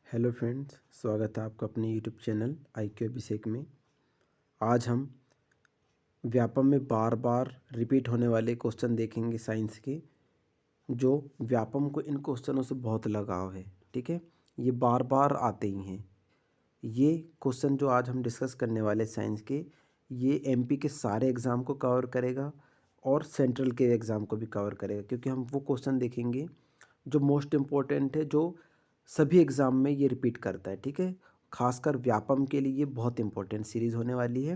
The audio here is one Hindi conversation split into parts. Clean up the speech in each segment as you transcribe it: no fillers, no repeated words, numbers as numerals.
हेलो फ्रेंड्स, स्वागत है आपका अपने यूट्यूब चैनल IQ अभिषेक में। आज हम व्यापम में बार बार रिपीट होने वाले क्वेश्चन देखेंगे साइंस के। जो व्यापम को इन क्वेश्चनों से बहुत लगाव है, ठीक है। ये बार बार आते ही हैं। ये क्वेश्चन जो आज हम डिस्कस करने वाले साइंस के, ये MP के सारे एग्ज़ाम को कवर करेगा और सेंट्रल के एग्ज़ाम को भी कवर करेगा, क्योंकि हम वो क्वेश्चन देखेंगे जो मोस्ट इम्पोर्टेंट है, जो सभी एग्ज़ाम में ये रिपीट करता है, ठीक है। खासकर व्यापम के लिए ये बहुत इंपॉर्टेंट सीरीज़ होने वाली है।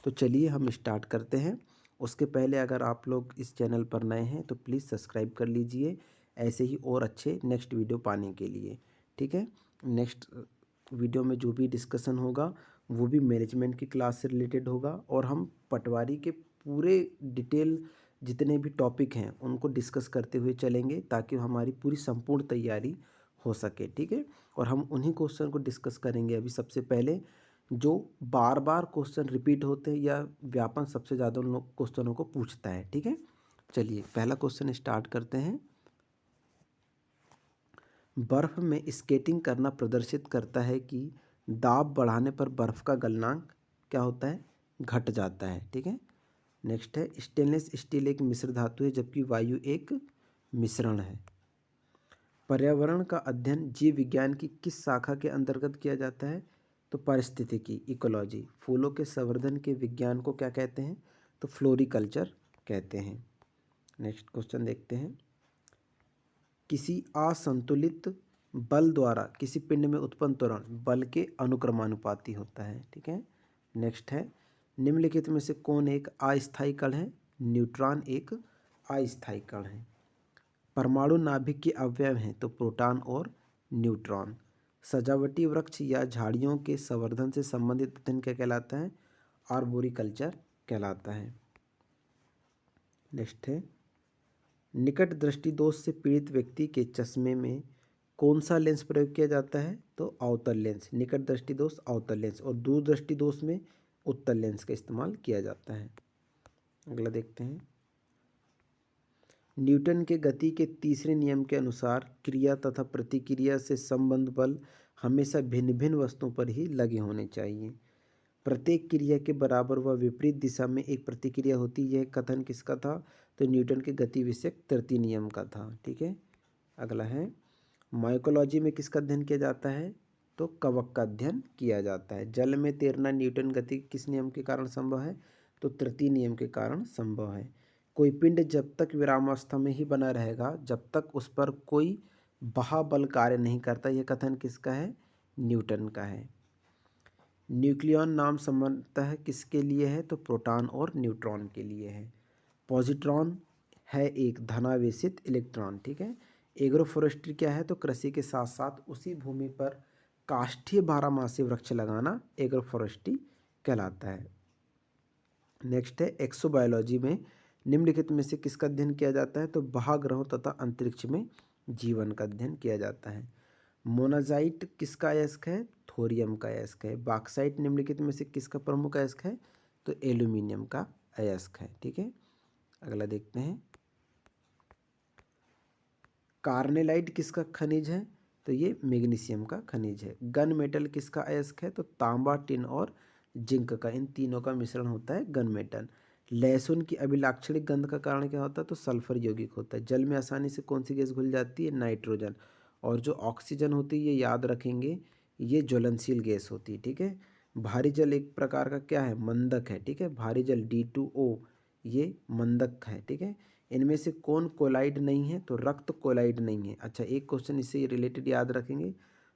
तो चलिए हम स्टार्ट करते हैं। उसके पहले अगर आप लोग इस चैनल पर नए हैं तो प्लीज़ सब्सक्राइब कर लीजिए, ऐसे ही और अच्छे नेक्स्ट वीडियो पाने के लिए, ठीक है। नेक्स्ट वीडियो में जो भी डिस्कशन होगा वो भी मैनेजमेंट की क्लास से रिलेटेड होगा, और हम पटवारी के पूरे डिटेल जितने भी टॉपिक हैं उनको डिस्कस करते हुए चलेंगे, ताकि हमारी पूरी संपूर्ण तैयारी हो सके, ठीक है। और हम उन्हीं क्वेश्चन को डिस्कस करेंगे अभी। सबसे पहले जो बार बार क्वेश्चन रिपीट होते हैं या व्यापम सबसे ज़्यादा उन लोग क्वेश्चनों को पूछता है, ठीक है। चलिए पहला क्वेश्चन स्टार्ट करते हैं। बर्फ़ में स्केटिंग करना प्रदर्शित करता है कि दाब बढ़ाने पर बर्फ़ का गलनांक क्या होता है, घट जाता है, ठीक है। नेक्स्ट है, स्टेनलेस स्टील एक मिश्र धातु है जबकि वायु एक मिश्रण है। पर्यावरण का अध्ययन जीव विज्ञान की किस शाखा के अंतर्गत किया जाता है, तो पारिस्थितिकी, इकोलॉजी। फूलों के संवर्धन के विज्ञान को क्या कहते हैं, तो फ्लोरिकल्चर कहते हैं। नेक्स्ट क्वेश्चन देखते हैं। किसी असंतुलित बल द्वारा किसी पिंड में उत्पन्न त्वरण बल के अनुक्रमानुपाती होता है, ठीक है। नेक्स्ट है, निम्नलिखित में से कौन एक अस्थायी कण है, न्यूट्रॉन एक अस्थायी कण है। परमाणु नाभिक के अवयव हैं, तो प्रोटॉन और न्यूट्रॉन। सजावटी वृक्ष या झाड़ियों के संवर्धन से संबंधित अध्ययन क्या कहलाता है, आर्बोरिकल्चर कहलाता है। नेक्स्ट है, निकट दृष्टि दोष से पीड़ित व्यक्ति के चश्मे में कौन सा लेंस प्रयोग किया जाता है, तो अवतल लेंस। निकट दृष्टि दोष अवतल लेंस, और दूर दृष्टि दोष में उत्तल लेंस का इस्तेमाल किया जाता है। अगला देखते हैं। न्यूटन के गति के तीसरे नियम के अनुसार क्रिया तथा प्रतिक्रिया से संबंध बल हमेशा भिन्न भिन्न वस्तुओं पर ही लगे होने चाहिए। प्रत्येक क्रिया के बराबर व विपरीत दिशा में एक प्रतिक्रिया होती। यह कथन किसका था, तो न्यूटन के गति विषयक तृतीय नियम का था, ठीक है। अगला है, माइकोलॉजी में किसका अध्ययन किया जाता है, तो कवक का अध्ययन किया जाता है। जल में तैरना न्यूटन गति किस नियम के कारण संभव है, तो तृतीय नियम के कारण संभव है। कोई पिंड जब तक विरामावस्था में ही बना रहेगा जब तक उस पर कोई बल कार्य नहीं करता। यह कथन किसका है, न्यूटन का है। न्यूक्लियॉन नाम सामान्यतः किसके लिए है, तो प्रोटॉन और न्यूट्रॉन के लिए है। पॉजिट्रॉन है एक धनावेशित इलेक्ट्रॉन, ठीक है। एग्रोफोरेस्ट्री क्या है, तो कृषि के साथ साथ उसी भूमि पर काष्ठीय बारहमासी वृक्ष लगाना एग्रोफोरेस्ट्री कहलाता है। नेक्स्ट है, एक्सोबायोलॉजी में निम्नलिखित में से किसका अध्ययन किया जाता है, तो महाग्रहों तथा अंतरिक्ष में जीवन का अध्ययन किया जाता है। मोनाजाइट किसका अयस्क है, थोरियम का अयस्क है। बॉक्साइट निम्नलिखित में से किसका प्रमुख अयस्क है, तो एल्यूमिनियम का अयस्क है, ठीक है। अगला देखते हैं। कार्नेलाइट किसका खनिज है, तो ये मैग्नीशियम का खनिज है। गन मेटल किसका अयस्क है, तो तांबा, टिन और जिंक का, इन तीनों का मिश्रण होता है गन मेटल। लहसुन की अभिलाक्षणिक गंध का कारण क्या होता है, तो सल्फर यौगिक होता है। जल में आसानी से कौन सी गैस घुल जाती है, नाइट्रोजन। और जो ऑक्सीजन होती है, ये याद रखेंगे, ये ज्वलनशील गैस होती है, ठीक है। भारी जल एक प्रकार का क्या है, मंदक है, ठीक है। भारी जल D2O ये मंदक है, ठीक है। इनमें से कौन कोलाइड नहीं है, तो रक्त कोलाइड नहीं है। अच्छा, एक क्वेश्चन इससे रिलेटेड याद रखेंगे।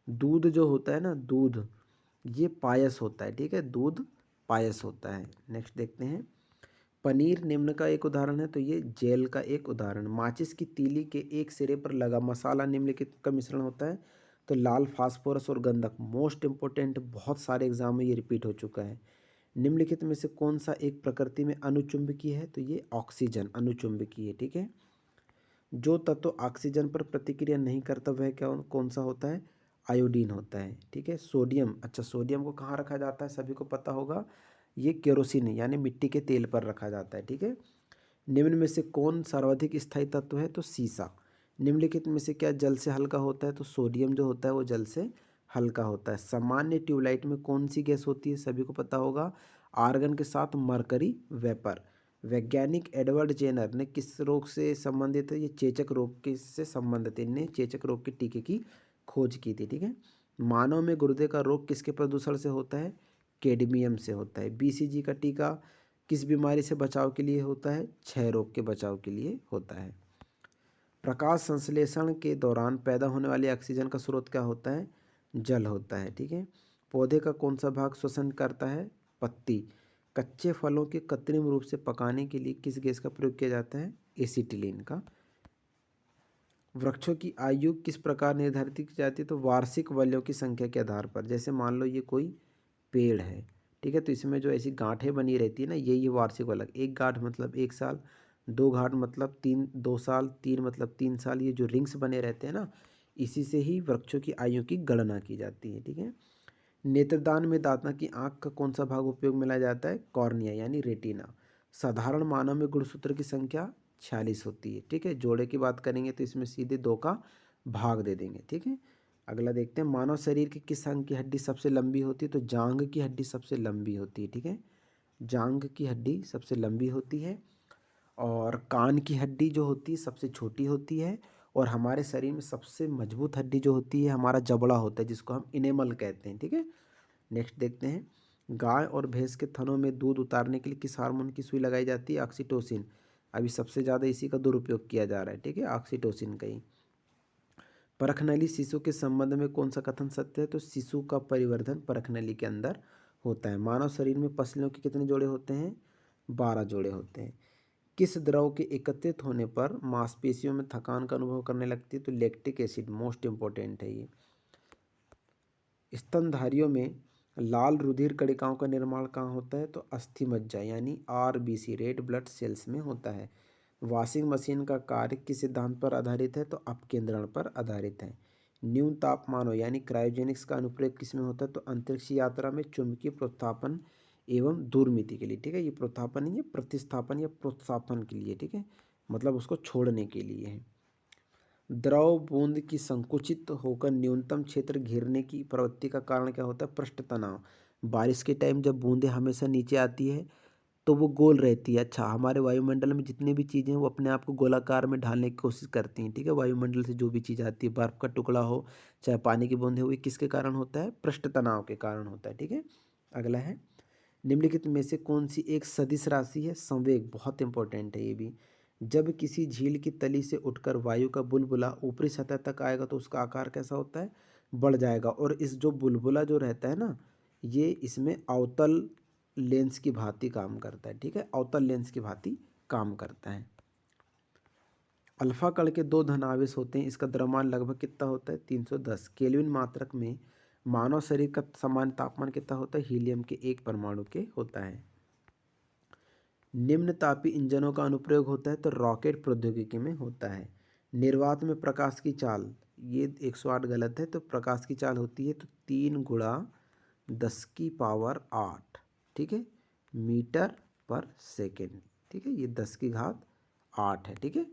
दूध जो होता है ना, दूध ये पायस होता है, ठीक है। दूध पायस होता है। नेक्स्ट देखते हैं। पनीर निम्न का एक उदाहरण है, तो ये जेल का एक उदाहरण। माचिस की तीली के एक सिरे पर लगा मसाला निम्नलिखित का मिश्रण होता है, तो लाल फास्फोरस और गंधक। मोस्ट इंपॉर्टेंट, बहुत सारे एग्जाम में ये रिपीट हो चुका है। निम्नलिखित में से कौन सा एक प्रकृति में अनुचुंबकीय है, तो ये ऑक्सीजन अनुचुंबकीय है, ठीक है। जो तत्व ऑक्सीजन पर प्रतिक्रिया नहीं करता वह क्या कौन सा होता है, आयोडीन होता है, ठीक है। सोडियम, अच्छा सोडियम को कहाँ रखा जाता है, सभी को पता होगा, ये केरोसिन यानी मिट्टी के तेल पर रखा जाता है, ठीक है। निम्न में से कौन सर्वाधिक स्थायी तत्व है, तो सीसा। निम्नलिखित में से क्या जल से हल्का होता है? तो सोडियम जो होता है वो जल से हल्का होता है। सामान्य ट्यूबलाइट में कौन सी गैस होती है? सभी को पता होगा, आर्गन के साथ मरकरी वेपर। वैज्ञानिक एडवर्ड जेनर ने किस रोग से संबंधित है? ये चेचक रोग के से संबंधित है। इनने चेचक रोग के टीके की खोज की थी। ठीक है। मानव में गुर्दे का रोग किसके प्रदूषण से होता है? कैडमियम से होता है। बीसीजी का टीका किस बीमारी से बचाव के लिए होता है? क्षय रोग के बचाव के लिए होता है। प्रकाश संश्लेषण के दौरान पैदा होने वाली ऑक्सीजन का स्रोत क्या होता है? जल होता है। ठीक है। पौधे का कौन सा भाग श्वसन करता है? पत्ती। कच्चे फलों के कृत्रिम रूप से पकाने के लिए किस गैस का प्रयोग किया जाता है? एसिटिलीन का। वृक्षों की आयु किस प्रकार निर्धारित की जाती है? तो वार्षिक वलयों की संख्या के आधार पर। जैसे मान लो ये कोई पेड़ है, ठीक है, तो इसमें जो ऐसी गांठें बनी रहती है ना, यही वार्षिक वलय। एक गांठ मतलब 1 साल, 2 गांठ मतलब 2 साल, 3 मतलब 3 साल। ये जो रिंग्स बने रहते हैं ना, इसी से ही वृक्षों की आयु की गणना की जाती है। ठीक है। नेत्रदान में दांता की आंख का कौन सा भाग उपयोग में लाया जाता है? कॉर्निया यानी रेटिना। साधारण मानव में गुणसूत्र की संख्या 46 होती है। ठीक है। जोड़े की बात करेंगे तो इसमें सीधे 2 का भाग दे देंगे। ठीक है। अगला देखते हैं, मानव शरीर की किस अंग की हड्डी सबसे लंबी होती है? तो जांघ की हड्डी सबसे लंबी होती है। ठीक है। जांघ की हड्डी सबसे लंबी होती है। और कान की हड्डी जो होती है सबसे छोटी होती है। और हमारे शरीर में सबसे मजबूत हड्डी जो होती है हमारा जबड़ा होता है, जिसको हम इनेमल कहते हैं। ठीक है। नेक्स्ट देखते हैं, गाय और भैंस के थनों में दूध उतारने के लिए किस हार्मोन की सुई लगाई जाती है? ऑक्सीटोसिन। अभी सबसे ज़्यादा इसी का दुरुपयोग किया जा रहा है। ठीक है, ऑक्सीटोसिन का ही। परखनली शिशु के संबंध में कौन सा कथन सत्य है? तो शिशु का परिवर्धन परखनली के अंदर होता है। मानव शरीर में पसलियों के कितने जोड़े होते हैं? 12 जोड़े होते हैं। किस द्रव के एकत्रित होने पर मांसपेशियों में थकान का अनुभव करने लगती है? तो लैक्टिक एसिड मोस्ट इंपॉर्टेंट है ये। स्तनधारियों में लाल रुधिर कणिकाओं का निर्माण कहाँ होता है? तो अस्थि मज्जा यानी आरबीसी रेड ब्लड सेल्स में होता है। वॉशिंग मशीन का कार्य किस सिद्धांत पर आधारित है? तो अपकेंद्रण पर आधारित है। न्यून तापमानों यानी क्रायोजेनिक्स का अनुप्रयोग किस में होता है? तो अंतरिक्ष यात्रा में चुंबकीय प्रोत्थापन एवं दूरमिति के लिए। ठीक है, ये प्रोत्थापन नहीं है, प्रतिस्थापन या प्रोत्सापन के लिए। ठीक है, मतलब उसको छोड़ने के लिए है। द्रव बूंद की संकुचित होकर न्यूनतम क्षेत्र घेरने की प्रवृत्ति का कारण क्या होता है? पृष्ठ तनाव। बारिश के टाइम जब बूंदें हमेशा नीचे आती है तो वो गोल रहती है। अच्छा, हमारे वायुमंडल में जितनी भी चीज़ें हैं वो अपने आप को गोलाकार में ढालने की कोशिश करती हैं। ठीक है, वायुमंडल से जो भी चीज़ आती है, बर्फ़ का टुकड़ा हो चाहे पानी की बूंदें हो, ये किसके कारण होता है? पृष्ठ तनाव के कारण होता है। ठीक है। अगला है, निम्नलिखित में से कौन सी एक सदिश राशि है? संवेग। बहुत इंपॉर्टेंट है ये भी। जब किसी झील की तली से उठकर वायु का बुलबुला ऊपरी सतह तक आएगा तो उसका आकार कैसा होता है? बढ़ जाएगा। और इस जो बुलबुला जो रहता है ना, ये इसमें अवतल लेंस की भांति काम करता है। ठीक है, अवतल लेंस की भांति काम करता है। अल्फा कण के 2 धन आवेश होते हैं, इसका द्रव्यमान लगभग कितना होता है? 310 केल्विन मात्रक में। मानव शरीर का सामान्य तापमान कितना होता है? हीलियम के 1 परमाणु के होता है। निम्न तापी इंजनों का अनुप्रयोग होता है तो रॉकेट प्रौद्योगिकी में होता है। निर्वात में प्रकाश की चाल, ये 108 गलत है, तो प्रकाश की चाल होती है तो 3 गुणा 10⁸ ठीक है, मीटर पर सेकेंड। ठीक है, ये 10⁸ है। ठीक है।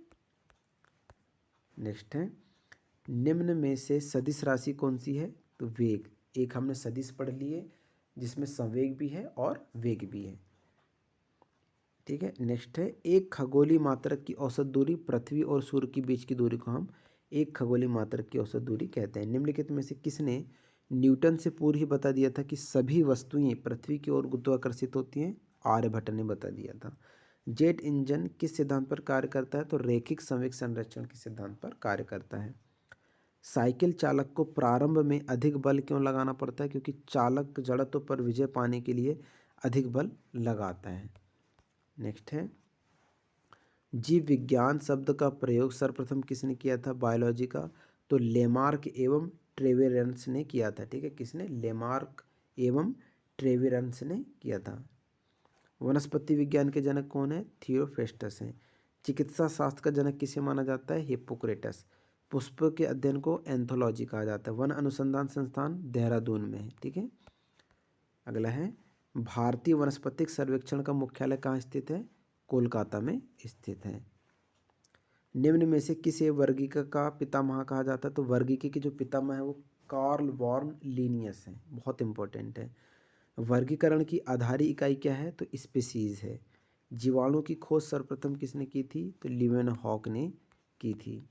नेक्स्ट है, निम्न में से सदिश राशि कौन सी है? तो वेग। एक हमने सदिश पढ़ लिए जिसमें संवेग भी है और वेग भी है। ठीक है। नेक्स्ट है, एक खगोलीय मात्रक की औसत दूरी पृथ्वी और सूर्य के बीच की दूरी को हम एक खगोलीय मात्रक की औसत दूरी कहते हैं। निम्नलिखित में से किसने न्यूटन से पूर्व ही बता दिया था कि सभी वस्तुएं पृथ्वी की ओर गुरुत्वाकर्षित होती हैं? आर्यभट्ट ने बता दिया था। जेट इंजन किस सिद्धांत पर कार्य करता है? तो रैखिक संवेग संरक्षण के सिद्धांत पर कार्य करता है। साइकिल चालक को प्रारंभ में अधिक बल क्यों लगाना पड़ता है? क्योंकि चालक जड़त्व पर विजय पाने के लिए अधिक बल लगाता है। नेक्स्ट है, जीव विज्ञान शब्द का प्रयोग सर्वप्रथम किसने किया था? बायोलॉजी का। तो लेमार्क एवं ट्रेवेरंस ने किया था। ठीक है, किसने? लेमार्क एवं ट्रेवेरंस ने किया था। वनस्पति विज्ञान के जनक कौन है? थियोफ्रेस्टस हैं। चिकित्सा शास्त्र का जनक किसे माना जाता है? हिप्पोक्रेटस। पुष्प के अध्ययन को एंथोलॉजी कहा जाता है। वन अनुसंधान संस्थान देहरादून में है। ठीक है। अगला है, भारतीय वनस्पतिक सर्वेक्षण का मुख्यालय कहाँ स्थित है? कोलकाता में स्थित है। निम्न में से किसे वर्गीक का पितामह कहा जाता है? तो वर्गीकी के जो पितामह है वो कार्ल वॉर्न लीनियस है, बहुत इंपॉर्टेंट है। वर्गीकरण की आधारी इकाई क्या है? तो स्पीसीज है। जीवाणु की खोज सर्वप्रथम किसने की थी? तो लीवेनहॉक ने की थी।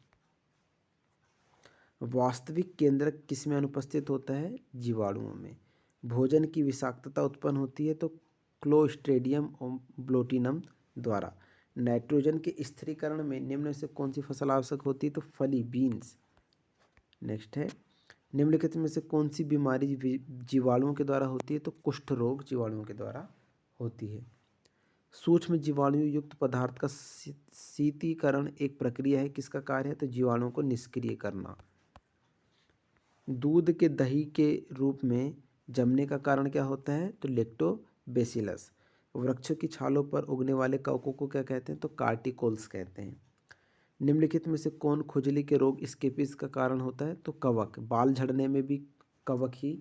वास्तविक केंद्रक किसमें अनुपस्थित होता है? जीवाणुओं में। भोजन की विषाक्तता उत्पन्न होती है तो क्लोस्ट्रेडियम ब्लोटिनम द्वारा। नाइट्रोजन के स्थिरीकरण में निम्न में से कौन सी फसल आवश्यक होती है? तो फली, बीन्स। नेक्स्ट है, निम्नलिखित में से कौन सी बीमारी जीवाणुओं के द्वारा होती है? तो कुष्ठ रोग जीवाणुओं के द्वारा होती है। सूक्ष्म जीवाणु युक्त पदार्थ का शीतीकरण एक प्रक्रिया है, किसका कार्य है? तो जीवाणुओं को निष्क्रिय करना। दूध के दही के रूप में जमने का कारण क्या होता है? तो लैक्टोबैसिलस। वृक्षों की छालों पर उगने वाले कवकों को क्या कहते हैं? तो कार्टिकोल्स कहते हैं। निम्नलिखित में से कौन खुजली के रोग स्केबिस का कारण होता है? तो कवक। बाल झड़ने में भी कवक ही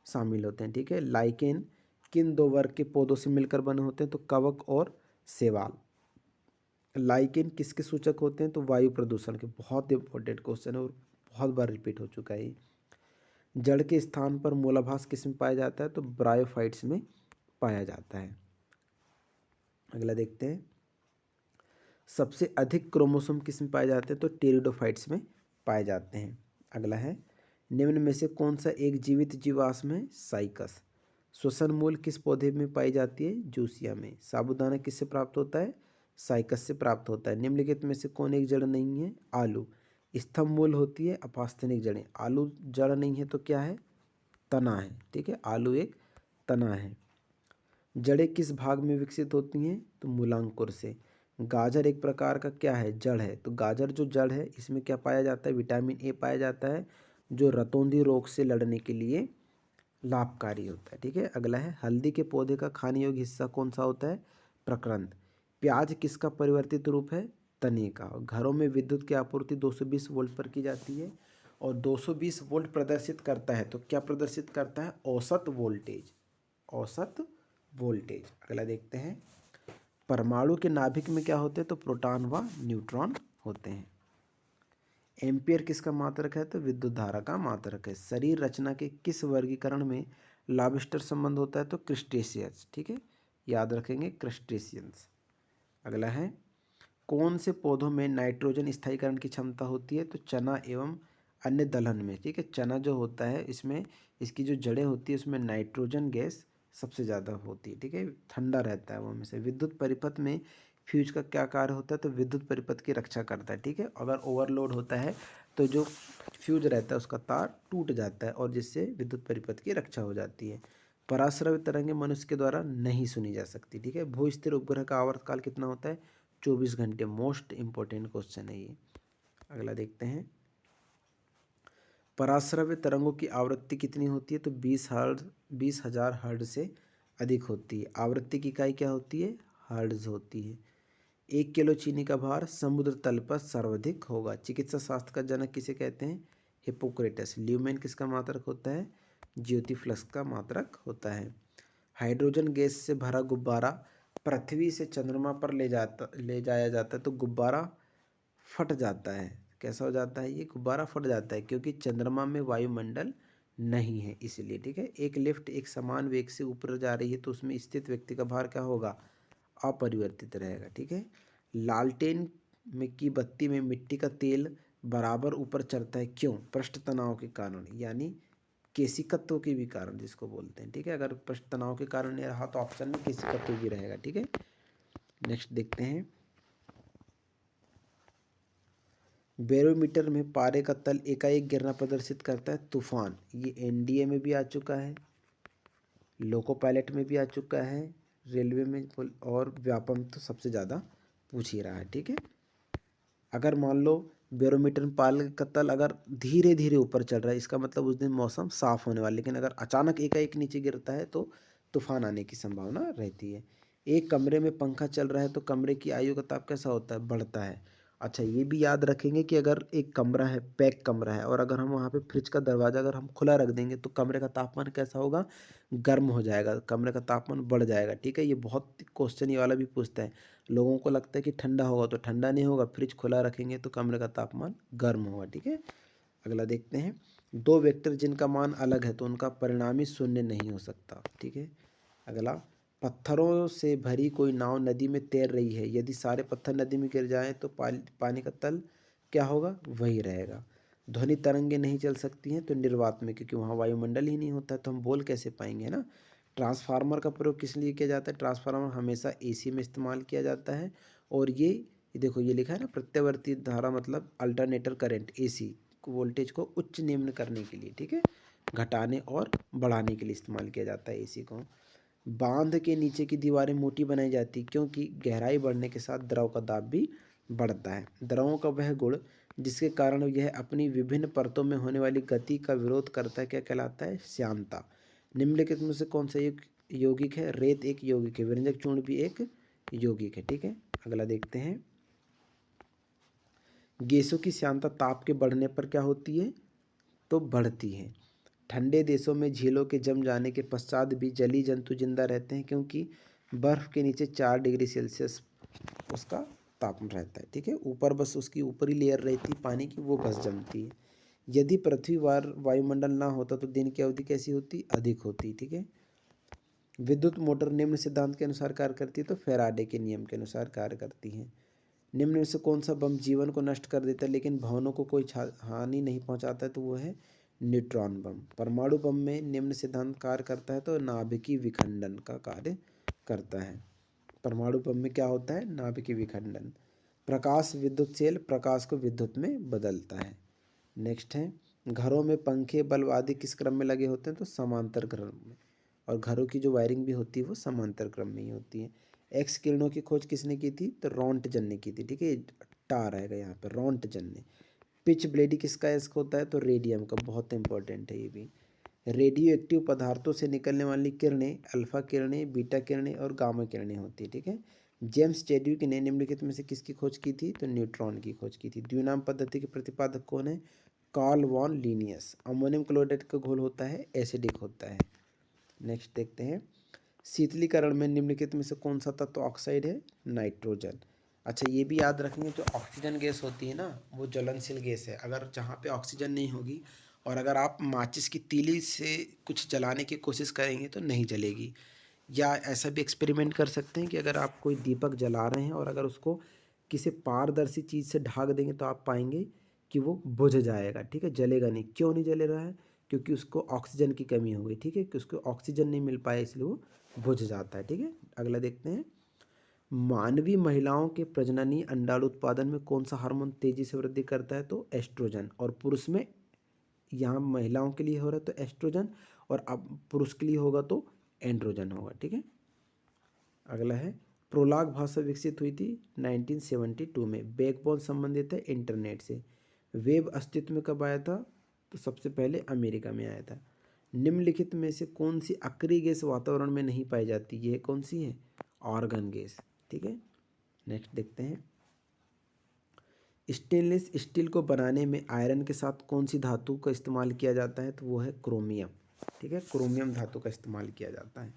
शामिल होते हैं, ठीक है। लाइकेन किन दो वर्ग के पौधों से मिलकर बने होते हैं? तो कवक और शैवाल। लाइकेन किसके सूचक होते हैं? तो वायु प्रदूषण के। बहुत इंपॉर्टेंट क्वेश्चन है और बहुत बार रिपीट हो चुका है। जड़ के स्थान पर मूलाभास किस में पाया जाता है? तो ब्रायोफाइट्स में पाया जाता है। अगला देखते हैं, सबसे अधिक क्रोमोसोम किस में पाए जाते हैं? तो टेरिडोफाइट्स में पाए जाते हैं। अगला है, निम्न में से कौन सा एक जीवित जीवाश्म है? साइकस। श्वसन मूल किस पौधे में पाई जाती है? जूसिया में। साबूदाना किससे प्राप्त होता है? साइकस से प्राप्त होता है। निम्नलिखित में से कौन एक जड़ नहीं है? आलू। स्तंभ मूल होती है अपास्थेनिक जड़ें। आलू जड़ नहीं है तो क्या है? तना है, ठीक है। आलू एक तना है। जड़ें किस भाग में विकसित होती हैं? तो मूलांकुर से। गाजर एक प्रकार का क्या है? जड़ है। तो गाजर जो जड़ है इसमें क्या पाया जाता है? विटामिन ए पाया जाता है, जो रतौंधी रोग से लड़ने के लिए लाभकारी होता है, ठीक है। अगला है, हल्दी के पौधे का खाने योग्य हिस्सा कौन सा होता है? प्रकरंद। प्याज किसका परिवर्तित रूप है? तने का। घरों में विद्युत की आपूर्ति 220 वोल्ट पर की जाती है और 220 वोल्ट प्रदर्शित करता है। तो क्या प्रदर्शित करता है? औसत वोल्टेज। औसत वोल्टेज। अगला देखते हैं, परमाणु के नाभिक में क्या होते हैं? तो प्रोटॉन व न्यूट्रॉन होते हैं। एम्पियर किसका मात्रक है? तो विद्युत धारा का मात्रक है। शरीर रचना के किस वर्गीकरण में लॉबस्टर संबंध होता है? तो क्रस्टेशियंस, ठीक है, याद रखेंगे, क्रस्टेशियंस। अगला है, कौन से पौधों में नाइट्रोजन स्थायीकरण की क्षमता होती है? तो चना एवं अन्य दलहन में, ठीक है। चना जो होता है इसमें इसकी जो जड़ें होती है उसमें नाइट्रोजन गैस सबसे ज़्यादा होती है, ठीक है। ठंडा रहता है वो हमेशा। विद्युत परिपथ में फ्यूज का क्या कार्य होता है? तो विद्युत परिपथ की रक्षा करता है, ठीक है। अगर ओवरलोड होता है तो जो फ्यूज रहता है उसका तार टूट जाता है और जिससे विद्युत परिपथ की रक्षा हो जाती है। पराश्रव्य तरंगें मनुष्य के द्वारा नहीं सुनी जा सकती, ठीक है। भू स्थिर उपग्रह का आवर्तकाल कितना होता है? 24 घंटे। मोस्ट इंपॉर्टेंट क्वेश्चन है ये। अगला देखते हैं, पराश्रव्य तरंगों की आवृत्ति कितनी होती है? तो 20 हर्ट्ज, 20,000 हर्ट्ज से अधिक होती है। आवृत्ति की इकाई क्या होती है? हर्ट्ज होती है। 1 किलो चीनी का भार समुद्र तल पर सर्वाधिक होगा। चिकित्सा शास्त्र का जनक किसे कहते हैं? हिप्पोक्रेटस। ल्यूमेन किसका मात्रक होता है? ज्योतिफ्लक्स का मात्रक होता है। हाइड्रोजन गैस से भरा गुब्बारा पृथ्वी से चंद्रमा पर ले जाया जाता है तो गुब्बारा फट जाता है। कैसा हो जाता है? ये गुब्बारा फट जाता है क्योंकि चंद्रमा में वायुमंडल नहीं है इसलिए, ठीक है। एक लिफ्ट एक समान वेग से ऊपर जा रही है तो उसमें स्थित व्यक्ति का भार क्या होगा? अपरिवर्तित रहेगा, ठीक है। लालटेन में की बत्ती में मिट्टी का तेल बराबर ऊपर चढ़ता है, क्यों? पृष्ठ तनाव के कारण, यानी केशिकत्व के भी कारण जिसको बोलते हैं, ठीक है। अगर पृष्ठ तनाव के कारण नहीं रहा तो ऑप्शन में केशिकत्व भी रहेगा, ठीक है। नेक्स्ट देखते हैं, बैरोमीटर में पारे का तल एकाएक गिरना प्रदर्शित करता है तूफान। ये एनडीए में भी आ चुका है, लोको पायलट में भी आ चुका है, रेलवे में और व्यापम तो सबसे ज़्यादा पूछ ही रहा है, ठीक है। अगर मान लो बैरोमीटर में पाल का तल अगर धीरे धीरे ऊपर चल रहा है इसका मतलब उस दिन मौसम साफ होने वाला, लेकिन अगर अचानक एकाएक नीचे गिरता है तो तूफान आने की संभावना रहती है। एक कमरे में पंखा चल रहा है तो कमरे की आयु का ताप कैसा होता है? बढ़ता है। अच्छा, ये भी याद रखेंगे कि अगर एक कमरा है, पैक कमरा है, और अगर हम वहाँ पे फ्रिज का दरवाज़ा अगर हम खुला रख देंगे तो कमरे का तापमान कैसा होगा? गर्म हो जाएगा, कमरे का तापमान बढ़ जाएगा, ठीक है। ये बहुत क्वेश्चन ये वाला भी पूछता है। लोगों को लगता है कि ठंडा होगा तो ठंडा नहीं होगा, फ्रिज खुला रखेंगे तो कमरे का तापमान गर्म होगा। ठीक है, अगला देखते हैं। दो वेक्टर जिनका मान अलग है तो उनका परिणामी शून्य नहीं हो सकता। ठीक है, अगला, पत्थरों से भरी कोई नाव नदी में तैर रही है, यदि सारे पत्थर नदी में गिर जाएं तो पानी का तल क्या होगा, वही रहेगा। ध्वनि तरंगे नहीं चल सकती हैं तो निर्वात में, क्योंकि वहाँ वायुमंडल ही नहीं होता है तो हम बोल कैसे पाएंगे ना। ट्रांसफार्मर का प्रयोग किस लिए किया जाता है, ट्रांसफार्मर हमेशा एसी में इस्तेमाल किया जाता है। और ये देखो ये लिखा है ना, प्रत्यावर्ती धारा मतलब अल्टरनेटर करंट, एसी वोल्टेज को उच्च निम्न करने के लिए, ठीक है, घटाने और बढ़ाने के लिए इस्तेमाल किया जाता है एसी को। बांध के नीचे की दीवारें मोटी बनाई जाती क्योंकि गहराई बढ़ने के साथ द्रव का दाब भी बढ़ता है। द्रवों का वह गुण जिसके कारण यह अपनी विभिन्न परतों में होने वाली गति का विरोध करता है क्या कहलाता है, श्यानता। निम्नलिखित में से कौन सा यौगिक है, रेत एक यौगिक है, व्यंजक चूर्ण भी एक यौगिक है। ठीक है, अगला देखते हैं। गैसों की श्यानता ताप के बढ़ने पर क्या होती है, तो बढ़ती है। ठंडे देशों में झीलों के जम जाने के पश्चात भी जलीय जंतु जिंदा रहते हैं क्योंकि बर्फ के नीचे 4 डिग्री सेल्सियस उसका तापमान रहता है। ठीक है, ऊपर बस उसकी ऊपरी लेयर रहती पानी की, वो बस जमती है। यदि पृथ्वी वायुमंडल ना होता तो दिन की अवधि कैसी होती, अधिक होती। ठीक है, विद्युत मोटर निम्न सिद्धांत के अनुसार कार्य करती है तो फैराडे के नियम के अनुसार कार्य करती है। निम्न में से कौन सा बम जीवन को नष्ट कर देता है लेकिन भवनों को कोई हानि नहीं पहुंचाता है, तो वो है न्यूट्रॉन बम। परमाणु बम में निम्न सिद्धांत कार्य करता है तो नाभिकीय विखंडन का कार्य करता है। परमाणु बम में क्या होता है, नाभिकीय विखंडन। प्रकाश विद्युत सेल प्रकाश को विद्युत में बदलता है। नेक्स्ट है, घरों में पंखे बल्ब आदि किस क्रम में लगे होते हैं, तो समांतर क्रम में। और घरों की जो वायरिंग भी होती है वो समांतर क्रम में ही होती है। एक्स किरणों की खोज किसने की थी, तो रोंटजन ने की थी। ठीक है, टा रहेगा यहाँ पर, रोंटजन ने। पिच ब्लेडी किसका इसका होता है, तो रेडियम का, बहुत इंपॉर्टेंट है ये भी। रेडियो एक्टिव पदार्थों से निकलने वाली किरणें अल्फा किरणें, बीटा किरणें और गामा किरणें होती है। ठीक है, जेम्स चैडविक ने निम्नलिखित में से किसकी खोज की थी, तो न्यूट्रॉन की खोज की थी। द्विनाम पद्धति के प्रतिपादक कौन है, Carl von Linnaeus. Ammonium chloride का घोल होता है एसिडिक होता है। नेक्स्ट देखते हैं, शीतलीकरण में निम्नलिखित में से कौन सा तत्व ऑक्साइड है, नाइट्रोजन। अच्छा, ये भी याद रखेंगे, जो ऑक्सीजन गैस होती है ना वो ज्वलनशील गैस है। अगर जहाँ पे ऑक्सीजन नहीं होगी और अगर आप माचिस की तीली से कुछ जलाने की कोशिश करेंगे तो नहीं जलेगी। या ऐसा भी एक्सपेरिमेंट कर सकते हैं कि अगर आप कोई दीपक जला रहे हैं और अगर उसको किसी पारदर्शी चीज़ से ढक देंगे तो आप पाएंगे कि वो बुझ जाएगा। ठीक है, जलेगा नहीं। क्यों नहीं जले रहा है, क्योंकि उसको ऑक्सीजन की कमी हो गई। ठीक है, कि उसको ऑक्सीजन नहीं मिल पाया इसलिए वो बुझ जाता है। ठीक है, अगला देखते हैं। मानवीय महिलाओं के प्रजननीय अंडाणु उत्पादन में कौन सा हार्मोन तेजी से वृद्धि करता है, तो एस्ट्रोजन। और पुरुष में, यहाँ महिलाओं के लिए हो रहा है तो एस्ट्रोजन, और अब पुरुष के लिए होगा तो एंड्रोजन होगा। ठीक है, अगला है, प्रोलाग भाषा विकसित हुई थी 1972 में। बैकबोन संबंधित है इंटरनेट से। वेब अस्तित्व में कब आया था, तो सबसे पहले अमेरिका में आया था। निम्नलिखित में से कौन सी अक्रिय गैस वातावरण में नहीं पाई जाती, ये कौन सी है, आर्गन गैस। ठीक है, नेक्स्ट देखते हैं। स्टेनलेस स्टील को बनाने में आयरन के साथ कौन सी धातु का इस्तेमाल किया जाता है, तो वो है क्रोमियम। ठीक है, क्रोमियम धातु का इस्तेमाल किया जाता है।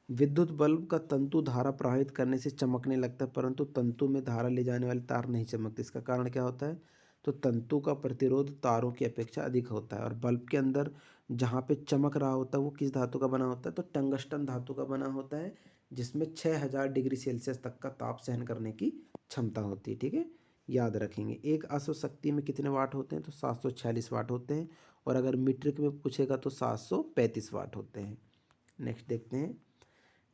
विद्युत बल्ब का तंतु धारा प्रवाहित करने से चमकने लगता है परंतु तंतु में धारा ले जाने वाले तार नहीं चमकते। इसका कारण क्या होता है, तो तंतु का प्रतिरोध तारों की अपेक्षा अधिक होता है। और बल्ब के अंदर जहाँ पे चमक रहा होता है वो किस धातु का बना होता है, तो टंगस्टन धातु का बना होता है, जिसमें 6000 डिग्री सेल्सियस तक का ताप सहन करने की क्षमता होती है। ठीक है, याद रखेंगे। एक अश्व शक्ति में कितने वाट होते हैं, तो 746 वाट होते हैं। और अगर मीट्रिक में पूछेगा तो 735 वाट होते हैं। नेक्स्ट देखते हैं।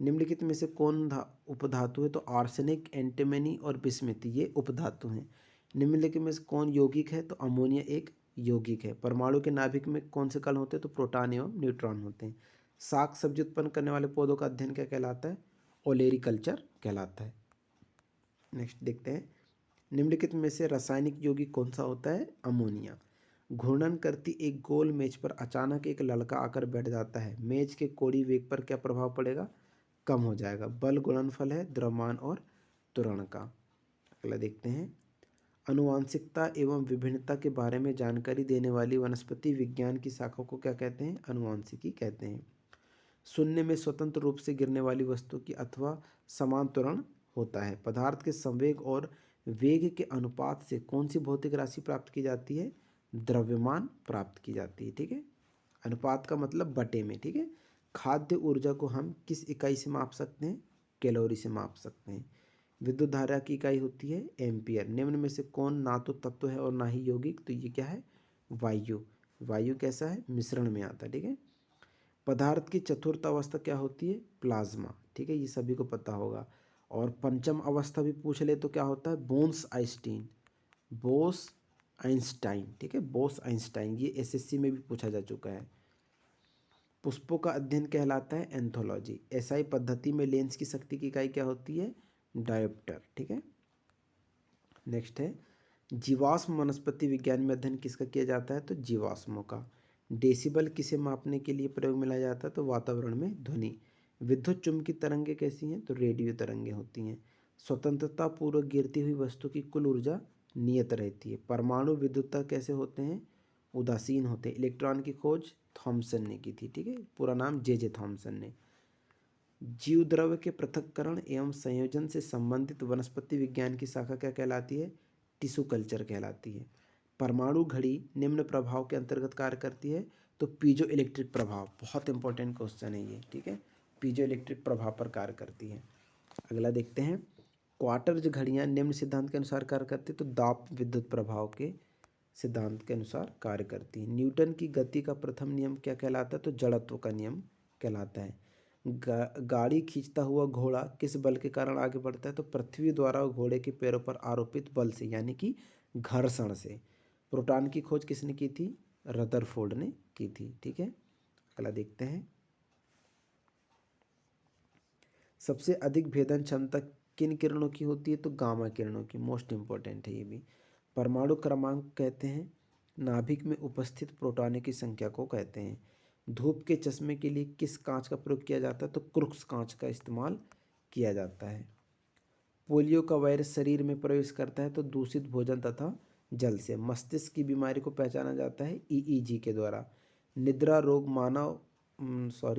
निम्नलिखित में से कौन उपधातु है, तो आर्सेनिक, एंटीमनी और बिस्मिथ ये उपधातु हैं। निम्नलिखित में से कौन यौगिक है, तो अमोनिया एक यौगिक है। परमाणु के नाभिक में कौन से कण होते हैं, तो प्रोटॉन एवं न्यूट्रॉन होते हैं। साग सब्जी उत्पन्न करने वाले पौधों का अध्ययन क्या कहलाता है, ओलेरिकल्चर कहलाता है। नेक्स्ट देखते हैं। निम्नलिखित में से रासायनिक यौगिक कौन सा होता है, अमोनिया। घूर्णन करती एक गोल मेज पर अचानक एक लड़का आकर बैठ जाता है, मेज के कोणीय वेग पर क्या प्रभाव पड़ेगा, कम हो जाएगा। बल गुणनफल है द्रव्यमान और त्वरण का। अगला देखते हैं। अनुवांशिकता एवं विभिन्नता के बारे में जानकारी देने वाली वनस्पति विज्ञान की शाखा को क्या कहते हैं, अनुवांशिकी कहते हैं। शून्य में स्वतंत्र रूप से गिरने वाली वस्तु की अथवा समान त्वरण होता है। पदार्थ के संवेग और वेग के अनुपात से कौन सी भौतिक राशि प्राप्त की जाती है? द्रव्यमान प्राप्त की जाती है। ठीक है, अनुपात का मतलब बटे में। ठीक है, खाद्य ऊर्जा को हम किस इकाई से माप सकते हैं? कैलोरी से माप सकते हैं। विद्युत धारा की इकाई होती है एम्पियर। निम्न में से कौन ना तो तत्व है और ना ही यौगिक? तो ये क्या है? वायु। वायु कैसा है? मिश्रण में आता है। ठीक है, पदार्थ की चतुर्थ अवस्था क्या होती है? प्लाज्मा। ठीक है, ये सभी को पता होगा। और पंचम अवस्था भी पूछ ले तो क्या होता है? बोन्स आइंस्टीन। बोस आइंस्टाइन। ठीक है, बोस आइंस्टाइन, ये एसएससी में भी पूछा जा चुका है। पुष्पों का अध्ययन कहलाता है एंथोलॉजी। एसआई पद्धति में लेंस की शक्ति की इकाई क्या होती है? डायोप्टर। ठीक है, नेक्स्ट है जीवाश्म। वनस्पति विज्ञान में अध्ययन किसका किया जाता है? तो जीवाश्मों का। डेसिबल किसे मापने के लिए प्रयोग में लाया जाता है? तो वातावरण में ध्वनि। विद्युत चुम्बकीय तरंगें कैसी हैं? तो रेडियो तरंगें होती हैं। स्वतंत्रता पूर्वक गिरती हुई वस्तु की कुल ऊर्जा नियत रहती है। परमाणु विद्युतता कैसे होते हैं? उदासीन होते हैं। इलेक्ट्रॉन की खोज थॉमसन ने की थी। ठीक है, पूरा नाम जे थॉमसन ने। जीव द्रव्य के पृथक्करण एवं संयोजन से संबंधित वनस्पति विज्ञान की शाखा क्या कहलाती है? टिश्यू कल्चर कहलाती है। परमाणु घड़ी निम्न प्रभाव के अंतर्गत कार्य करती है? तो पीजो इलेक्ट्रिक प्रभाव। बहुत इंपॉर्टेंट क्वेश्चन है ये। ठीक है, पीजो इलेक्ट्रिक प्रभाव पर कार्य करती है। अगला देखते हैं, क्वार्टज घड़ियाँ निम्न सिद्धांत के अनुसार कार्य करती है? तो दाब विद्युत प्रभाव के सिद्धांत के अनुसार कार्य करती है। न्यूटन की गति का प्रथम नियम क्या कहलाता है? तो जड़त्व का नियम कहलाता है। गाड़ी खींचता हुआ घोड़ा किस बल के कारण आगे बढ़ता है? तो पृथ्वी द्वारा घोड़े के पैरों पर आरोपित बल से, यानी कि घर्षण से। प्रोटॉन की खोज किसने की थी? रदरफोर्ड ने की थी। ठीक है, अगला देखते हैं, सबसे अधिक भेदन क्षमता किन किरणों की होती है? तो गामा किरणों की। मोस्ट इंपॉर्टेंट है ये भी। परमाणु क्रमांक कहते हैं नाभिक में उपस्थित प्रोटॉनों की संख्या को कहते हैं। धूप के चश्मे के लिए किस कांच का प्रयोग किया जाता है? तो क्रुक्स कांच का इस्तेमाल किया जाता है। पोलियो का वायरस शरीर में प्रवेश करता है तो दूषित भोजन तथा जल से। मस्तिष्क की बीमारी को पहचाना जाता है ईईजी के द्वारा। निद्रा रोग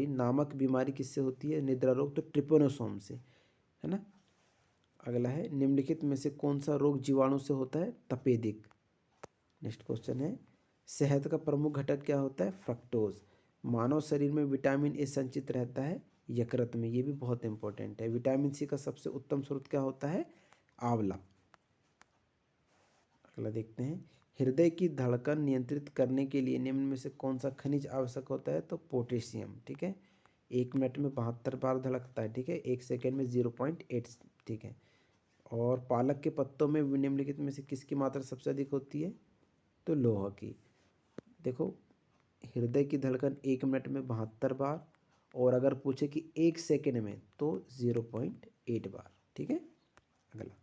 नामक बीमारी किससे होती है? निद्रा रोग तो ट्रिपोनोसोम से, है ना। अगला है, निम्नलिखित में से कौन सा रोग जीवाणु से होता है? तपेदिक। नेक्स्ट क्वेश्चन है, शहद का प्रमुख घटक क्या होता है? फ्रक्टोज। मानव शरीर में विटामिन ए संचित रहता है यकृत में। ये भी बहुत इंपॉर्टेंट है। विटामिन सी का सबसे उत्तम स्रोत क्या होता है? आंवला। अगला देखते हैं, हृदय की धड़कन नियंत्रित करने के लिए निम्न में से कौन सा खनिज आवश्यक होता है? तो पोटेशियम। ठीक है, 1 मिनट में 72 बार धड़कता है। ठीक है, 1 सेकेंड में 0.8। ठीक है, और पालक के पत्तों में निम्नलिखित में से किसकी मात्रा सबसे अधिक होती है? तो लोहा की। देखो, हृदय की धड़कन 1 मिनट में 72 बार, और अगर पूछे कि 1 सेकेंड में तो 0.8 बार। ठीक है, अगला,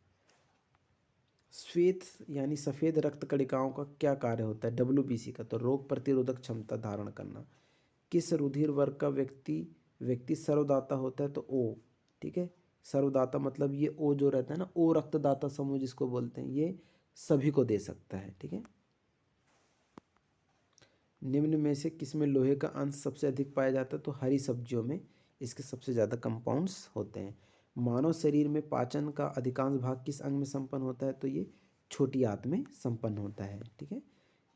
श्वेत यानी सफ़ेद रक्त कणिकाओं का क्या कार्य होता है? डब्ल्यूबीसी का। तो रोग प्रतिरोधक क्षमता धारण करना। किस रुधिर वर्ग का व्यक्ति सर्वदाता होता है? तो ओ। ठीक है, सर्वदाता मतलब ये ओ जो रहता है ना, ओ रक्तदाता समूह जिसको बोलते हैं, ये सभी को दे सकता है। ठीक है, निम्न में से किसमें लोहे का अंश सबसे अधिक पाया जाता है? तो हरी सब्जियों में इसके सबसे ज़्यादा कंपाउंड्स होते हैं। मानव शरीर में पाचन का अधिकांश भाग किस अंग में संपन्न होता है? तो ये छोटी आंत में संपन्न होता है। ठीक है,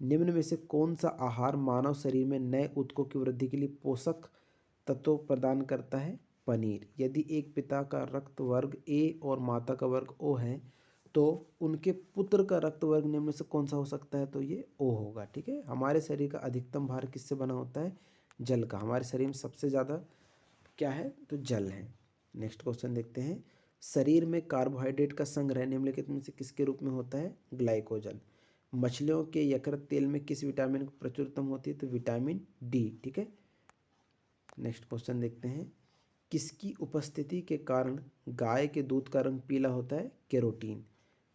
निम्न में से कौन सा आहार मानव शरीर में नए ऊतकों की वृद्धि के लिए पोषक तत्व प्रदान करता है? पनीर। यदि एक पिता का रक्त वर्ग ए और माता का वर्ग ओ है तो उनके पुत्र का रक्त वर्ग निम्न में से कौन सा हो सकता है? तो ये ओ होगा। ठीक है, हमारे शरीर का अधिकतम भार किससे बना होता है? जल का। हमारे शरीर में सबसे ज़्यादा क्या है? तो जल है। नेक्स्ट क्वेश्चन देखते हैं, शरीर में कार्बोहाइड्रेट का संग्रह निम्नलिखित में से किसके रूप में होता है? ग्लाइकोजन। मछलियों के यकृत तेल में किस विटामिन की प्रचुरतम होती है? तो विटामिन डी। ठीक है, नेक्स्ट क्वेश्चन देखते हैं, किसकी उपस्थिति के कारण गाय के दूध का रंग पीला होता है? कैरोटीन।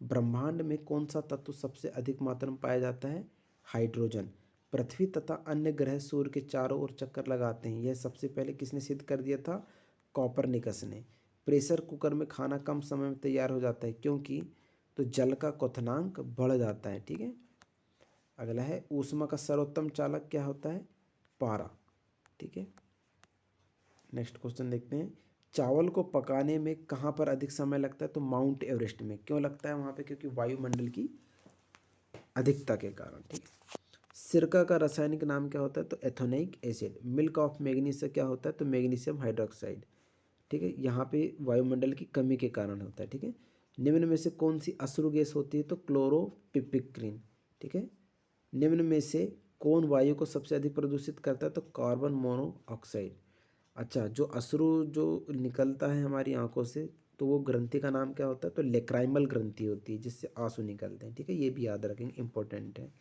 ब्रह्मांड में कौन सा तत्व सबसे अधिक मात्रा में पाया जाता है? हाइड्रोजन। पृथ्वी तथा अन्य ग्रह सूर्य के चारों ओर चक्कर लगाते हैं, यह सबसे पहले किसने सिद्ध कर दिया था? कॉपरनिकस ने। प्रेशर कुकर में खाना कम समय में तैयार हो जाता है, क्योंकि तो जल का क्वथनांक बढ़ जाता है। ठीक है, अगला है, ऊष्मा का सर्वोत्तम चालक क्या होता है? पारा। ठीक है, नेक्स्ट क्वेश्चन देखते हैं, चावल को पकाने में कहाँ पर अधिक समय लगता है? तो माउंट एवरेस्ट में। क्यों लगता है वहाँ पे? क्योंकि वायुमंडल की अधिकता के कारण। ठीक है। सिरका का रासायनिक नाम क्या होता है? तो ethanoic acid. Milk of manganese से क्या होता है? तो मैग्नीशियम हाइड्रोक्साइड। ठीक है, यहाँ पे वायुमंडल की कमी के कारण होता है। ठीक है। निम्न में से कौन सी अश्रु गैस होती है? तो क्लोरोपिपिक्रिन। ठीक है। निम्न में से कौन वायु को सबसे अधिक प्रदूषित करता है? तो कार्बन मोनोऑक्साइड। अच्छा, जो अश्रु जो निकलता है हमारी आंखों से, तो वो ग्रंथि का नाम क्या होता है? तो लेक्राइमल ग्रंथि होती है, जिससे आंसू निकलते हैं। ठीक है, ये भी याद रखेंगे, इंपॉर्टेंट है।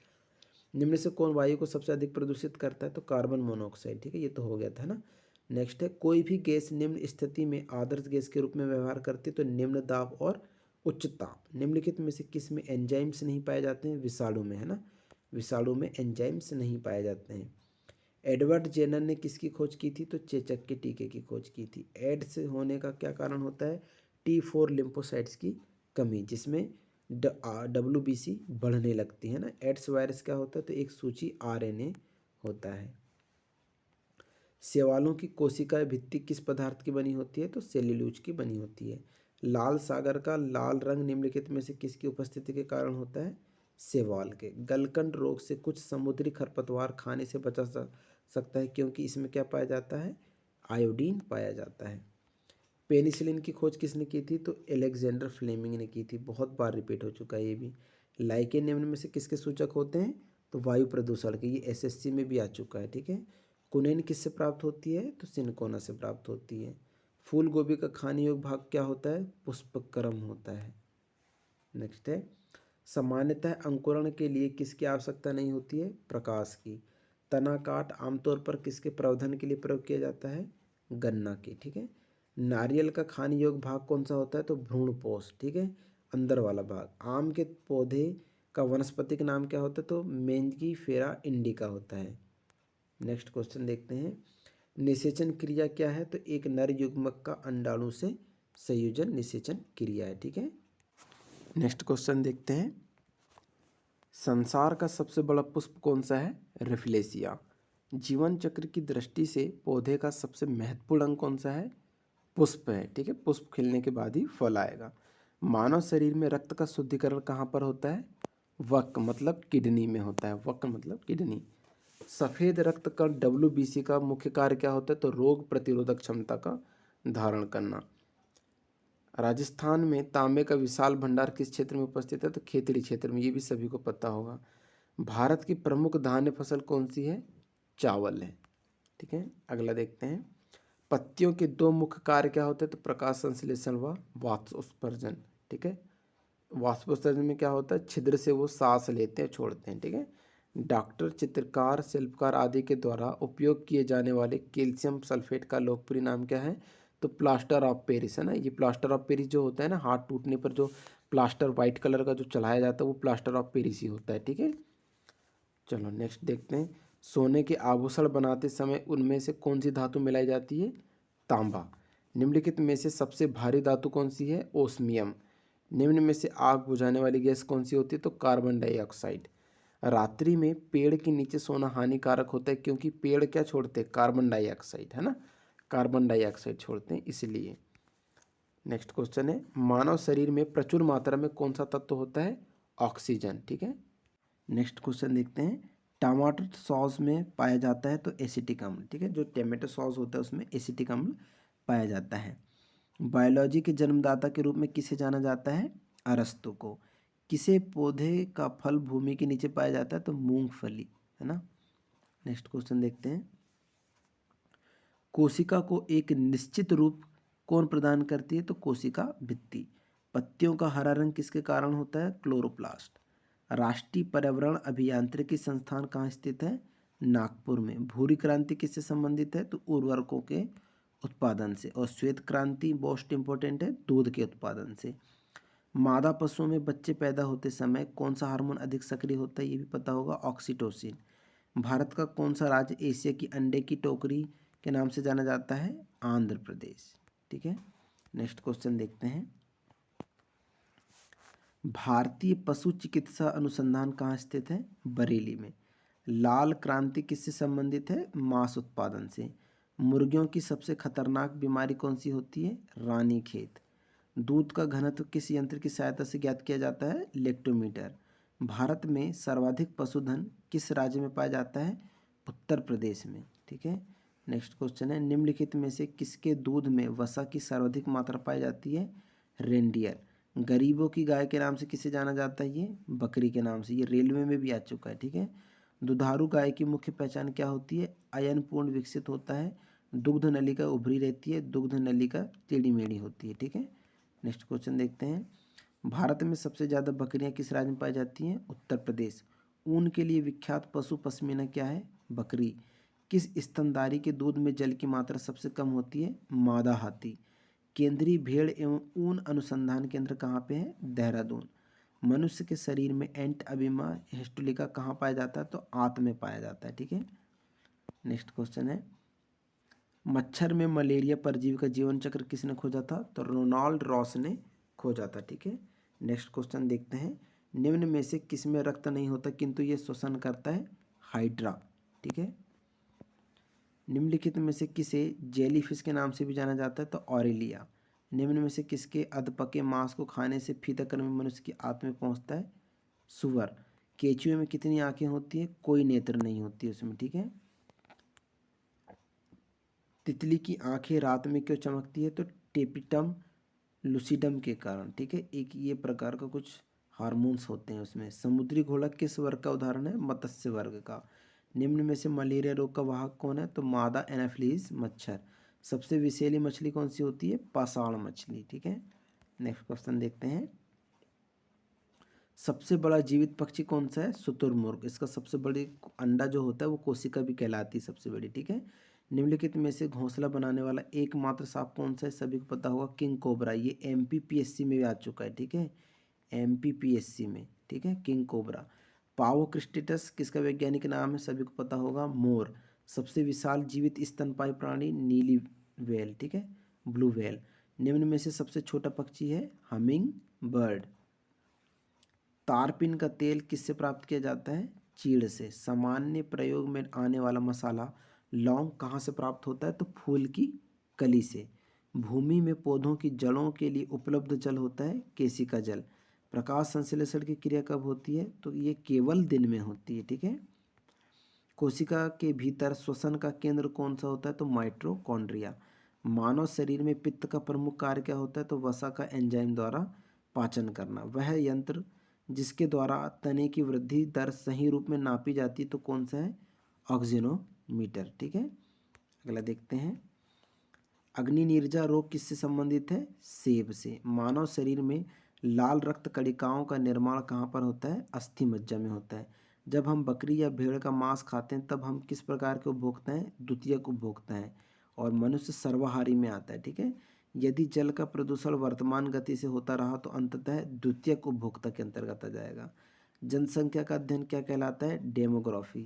निम्न से कौन वायु को सबसे अधिक प्रदूषित करता है? तो कार्बन मोनोऑक्साइड। ठीक है, ये तो हो गया था ना। नेक्स्ट है, कोई भी गैस निम्न स्थिति में आदर्श गैस के रूप में व्यवहार करती है तो निम्न दाब और उच्च ताप। निम्नलिखित में से किस में एंजाइम्स नहीं पाए जाते हैं? विषाणु में, है ना। विषाणु में एंजाइम्स नहीं पाए जाते हैं। एडवर्ड जेनर ने किसकी खोज की थी? तो चेचक के टीके की खोज की थी। एड्स होने का क्या कारण होता है? T4 लिम्फोसाइट्स की कमी, जिसमें WBC बढ़ने लगती है ना। एड्स वायरस क्या होता है? तो एक सूची RNA होता है। शैवालों की कोशिका भित्ति किस पदार्थ की बनी होती है? तो सेल्यूलोज की बनी होती है। लाल सागर का लाल रंग निम्नलिखित में से किसकी उपस्थिति के कारण होता है? शैवाल के। गलकंड रोग से कुछ समुद्री खरपतवार खाने से बचा सकता है, क्योंकि इसमें क्या पाया जाता है? आयोडीन पाया जाता है। पेनिसिलिन की खोज किसने की थी? तो एलेक्जेंडर फ्लेमिंग ने की थी। बहुत बार रिपीट हो चुका है ये भी। लाइकेन निम्न में से किसके सूचक होते हैं? तो वायु प्रदूषण के। ये SSC में भी आ चुका है। ठीक है। कुनैन किससे प्राप्त होती है? तो सिनकोना से प्राप्त होती है। फूल गोभी का खाने योग्य भाग क्या होता है? पुष्पक्रम होता है। नेक्स्ट है, सामान्यतः अंकुरण के लिए किसकी आवश्यकता नहीं होती है? प्रकाश की। तना काट आमतौर पर किसके प्रवर्धन के लिए प्रयोग किया जाता है? गन्ना के। ठीक है। नारियल का खाने योग्य भाग कौन सा होता है? तो भ्रूणपोष। ठीक है, अंदर वाला भाग। आम के पौधे का वनस्पतिक नाम क्या होता है? तो मेंजिफेरा इंडिका होता है। नेक्स्ट क्वेश्चन देखते हैं, निषेचन क्रिया क्या है? तो एक नर युग्मक का अंडाणु से संयोजन निषेचन क्रिया है। ठीक है। नेक्स्ट क्वेश्चन देखते हैं, संसार का सबसे बड़ा पुष्प कौन सा है? रिफ्लेसिया। जीवन चक्र की दृष्टि से पौधे का सबसे महत्वपूर्ण अंग कौन सा है? पुष्प है। ठीक है, पुष्प खिलने के बाद ही फल आएगा। मानव शरीर में रक्त का शुद्धिकरण कहाँ पर होता है? वक्क मतलब किडनी में होता है। वक्क मतलब किडनी। सफ़ेद रक्त कण WBC का मुख्य कार्य क्या होता है? तो रोग प्रतिरोधक क्षमता का धारण करना। राजस्थान में तांबे का विशाल भंडार किस क्षेत्र में उपस्थित है? तो खेतड़ी क्षेत्र में। ये भी सभी को पता होगा। भारत की प्रमुख धान्य फसल कौन सी है? चावल है। ठीक है, अगला देखते हैं, पत्तियों के दो मुख्य कार्य क्या होते हैं? तो प्रकाश संश्लेषण व वाष्पोत्सर्जन। ठीक है, वाष्पोत्सर्जन में क्या होता है? छिद्र से वो सांस लेते हैं, छोड़ते हैं। ठीक है। डॉक्टर, चित्रकार, शिल्पकार आदि के द्वारा उपयोग किए जाने वाले कैल्शियम सल्फेट का लोकप्रिय नाम क्या है? तो प्लास्टर ऑफ पेरिस, है ना। ये प्लास्टर ऑफ पेरिस जो होता है ना, हाथ टूटने पर जो प्लास्टर वाइट कलर का जो चढ़ाया जाता है, वो प्लास्टर ऑफ पेरिस ही होता है। ठीक है। चलो नेक्स्ट देखते हैं, सोने के आभूषण बनाते समय उनमें से कौन सी धातु मिलाई जाती है? तांबा। निम्नलिखित में से सबसे भारी धातु कौन सी है? ओस्मियम। निम्न में से आग बुझाने वाली गैस कौन सी होती है? तो कार्बन डाइऑक्साइड। रात्रि में पेड़ के नीचे सोना हानिकारक होता है, क्योंकि पेड़ क्या छोड़ते हैं? कार्बन डाइऑक्साइड, है ना। कार्बन डाइऑक्साइड छोड़ते हैं इसलिए। नेक्स्ट क्वेश्चन है, मानव शरीर में प्रचुर मात्रा में कौन सा तत्व होता है? ऑक्सीजन। ठीक है। नेक्स्ट क्वेश्चन देखते हैं, टमाटर सॉस में पाया जाता है तो एसिटिक अम्ल। ठीक है, जो टमाटो सॉस होता है उसमें एसिटिक अम्ल पाया जाता है। बायोलॉजी के जन्मदाता के रूप में किसे जाना जाता है? अरस्तु को। किसे पौधे का फल भूमि के नीचे पाया जाता है? तो मूंगफली, है ना। नेक्स्ट क्वेश्चन देखते हैं, कोशिका को एक निश्चित रूप कौन प्रदान करती है? तो कोशिका भित्ति। पत्तियों का हरा रंग किसके कारण होता है? क्लोरोप्लास्ट। राष्ट्रीय पर्यावरण अभियांत्रिकी संस्थान कहाँ स्थित है? नागपुर में। भूरी क्रांति किससे संबंधित है? तो उर्वरकों के उत्पादन से। और श्वेत क्रांति मोस्ट इंपॉर्टेंट है, दूध के उत्पादन से। मादा पशुओं में बच्चे पैदा होते समय कौन सा हार्मोन अधिक सक्रिय होता है? ये भी पता होगा, ऑक्सीटोसिन। भारत का कौन सा राज्य एशिया की अंडे की टोकरी के नाम से जाना जाता है? आंध्र प्रदेश। ठीक है। नेक्स्ट क्वेश्चन देखते हैं, भारतीय पशु चिकित्सा अनुसंधान कहाँ स्थित है? बरेली में। लाल क्रांति किससे संबंधित है? मांस उत्पादन से। मुर्गियों की सबसे खतरनाक बीमारी कौन सी होती है? रानीखेत। दूध का घनत्व किस यंत्र की सहायता से ज्ञात किया जाता है? लेक्टोमीटर। भारत में सर्वाधिक पशुधन किस राज्य में पाया जाता है? उत्तर प्रदेश में। ठीक है। नेक्स्ट क्वेश्चन है, निम्नलिखित में से किसके दूध में वसा की सर्वाधिक मात्रा पाई जाती है? रेंडियर। गरीबों की गाय के नाम से किसे जाना जाता है? ये बकरी के नाम से। ये रेलवे में भी आ चुका है। ठीक है। दुधारू गाय की मुख्य पहचान क्या होती है? अयन पूर्ण विकसित होता है, दुग्ध नलिका उभरी रहती है, दुग्ध नलिका टेढ़ी मेढ़ी होती है। ठीक है। नेक्स्ट क्वेश्चन देखते हैं, भारत में सबसे ज़्यादा बकरियां किस राज्य में पाई जाती हैं? उत्तर प्रदेश। ऊन के लिए विख्यात पशु पश्मीना क्या है? बकरी। किस स्तनधारी के दूध में जल की मात्रा सबसे कम होती है? मादा हाथी। केंद्रीय भेड़ एवं ऊन अनुसंधान केंद्र कहाँ पे है? देहरादून। मनुष्य के शरीर में एंट अबीमा हिस्टोलिका कहाँ पाया जाता है? तो आंत में पाया जाता है। ठीक है। नेक्स्ट क्वेश्चन है, मच्छर में मलेरिया परजीवी का जीवन चक्र किसने खोजा था? तो रोनाल्ड रॉस ने खोजा था। ठीक है। नेक्स्ट क्वेश्चन देखते हैं, निम्न में से किसमें रक्त नहीं होता किंतु ये श्वसन करता है? हाइड्रा। ठीक है। निम्नलिखित में से किसे जेलीफिश के नाम से भी जाना जाता है? तो ऑरेलिया। निम्न में से किसके अधपके मांस को खाने से फीताकृमि मनुष्य की आंत में पहुंचता है? सुअर। केंचुए में कितनी आंखें होती है? कोई नेत्र नहीं होती है उसमें। ठीक है। तितली की आंखें रात में क्यों चमकती है? तो टेपिटम लुसिडम के कारण। ठीक है। एक ये प्रकार का कुछ हार्मोन्स होते हैं उसमें। समुद्री घोड़ा किस वर्ग का उदाहरण है? मत्स्य वर्ग का। निम्न में से मलेरिया रोग का वाहक कौन है? तो मादा एनाफिलीज मच्छर। सबसे विषैली मछली कौन सी होती है? पाषाण मछली। ठीक है। नेक्स्ट क्वेश्चन देखते हैं, सबसे बड़ा जीवित पक्षी कौन सा है? शुतुरमुर्ग। इसका सबसे बड़ी अंडा जो होता है वो कोशिका भी कहलाती है सबसे बड़ी। ठीक है। निम्नलिखित में से घोंसला बनाने वाला एकमात्र सांप कौन सा है? सभी को पता होगा, किंग कोबरा। ये एमपीपीएससी में भी आ चुका है। ठीक है। एमपीपीएससी में। ठीक है। King cobra. पावोक्रिस्टिटस किसका वैज्ञानिक नाम है? सभी को पता होगा, मोर। सबसे विशाल जीवित स्तनपायी प्राणी नीली व्हेल। ठीक है। Blue whale. निम्न में से सबसे छोटा पक्षी है? Humming bird. तारपीन का तेल किससे प्राप्त किया जाता है? चीड़ से। सामान्य प्रयोग में आने वाला मसाला लौंग कहाँ से प्राप्त होता है? तो फूल की कली से। भूमि में पौधों की जड़ों के लिए उपलब्ध जल होता है केशिका जल। प्रकाश संश्लेषण की क्रिया कब होती है? तो ये केवल दिन में होती है। ठीक है। कोशिका के भीतर श्वसन का केंद्र कौन सा होता है? तो माइटोकॉन्ड्रिया। मानव शरीर में पित्त का प्रमुख कार्य क्या होता है? तो वसा का एंजाइम द्वारा पाचन करना। वह यंत्र जिसके द्वारा तने की वृद्धि दर सही रूप में नापी जाती है तो कौन सा है? ऑक्सीनोमीटर। ठीक है। अगला देखते हैं, अग्नि निर्जा रोग किससे संबंधित है? सेब से। मानव शरीर में लाल रक्त कणिकाओं का निर्माण कहाँ पर होता है? अस्थि मज्जा में होता है। जब हम बकरी या भेड़ का मांस खाते हैं तब हम किस प्रकार के उपभोक्ता हैं? द्वितीयक उपभोक्ता हैं। और मनुष्य सर्वाहारी में आता है। ठीक है। यदि जल का प्रदूषण वर्तमान गति से होता रहा तो अंततः द्वितीयक उपभोक्ता के अंतर्गत आ जाएगा। जनसंख्या का अध्ययन क्या कहलाता है? डेमोग्राफी।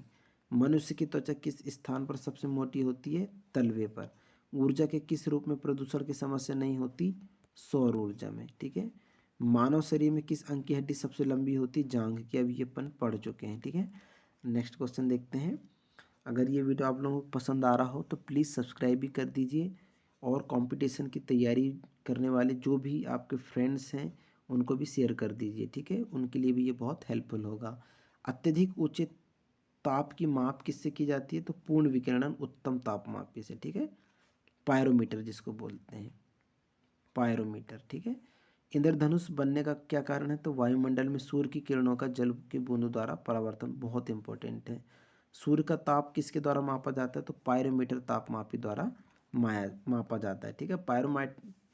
मनुष्य की त्वचा किस स्थान पर सबसे मोटी होती है? तलवे पर। ऊर्जा के किस रूप में प्रदूषण की समस्या नहीं होती? सौर ऊर्जा में। ठीक है। मानव शरीर में किस अंग की हड्डी सबसे लंबी होती? जांघ की। अभी ये अपन पढ़ चुके हैं। ठीक है। नेक्स्ट क्वेश्चन देखते हैं, अगर ये वीडियो आप लोगों को पसंद आ रहा हो तो प्लीज़ सब्सक्राइब भी कर दीजिए, और कंपटीशन की तैयारी करने वाले जो भी आपके फ्रेंड्स हैं उनको भी शेयर कर दीजिए। ठीक है। उनके लिए भी ये बहुत हेल्पफुल होगा। अत्यधिक ऊंचे ताप की माप किससे की जाती है? तो पूर्ण विकिरणन उत्तम तापमापी से। ठीक है। पायरोमीटर जिसको बोलते हैं, पायरोमीटर। ठीक है। इंद्रधनुष बनने का क्या कारण है? तो वायुमंडल में सूर्य की किरणों का जल की बूंदों द्वारा परावर्तन बहुत इंपॉर्टेंट है। सूर्य का ताप किसके द्वारा मापा जाता है? तो पायरोमीटर तापमापी द्वारा मापा जाता है। ठीक है।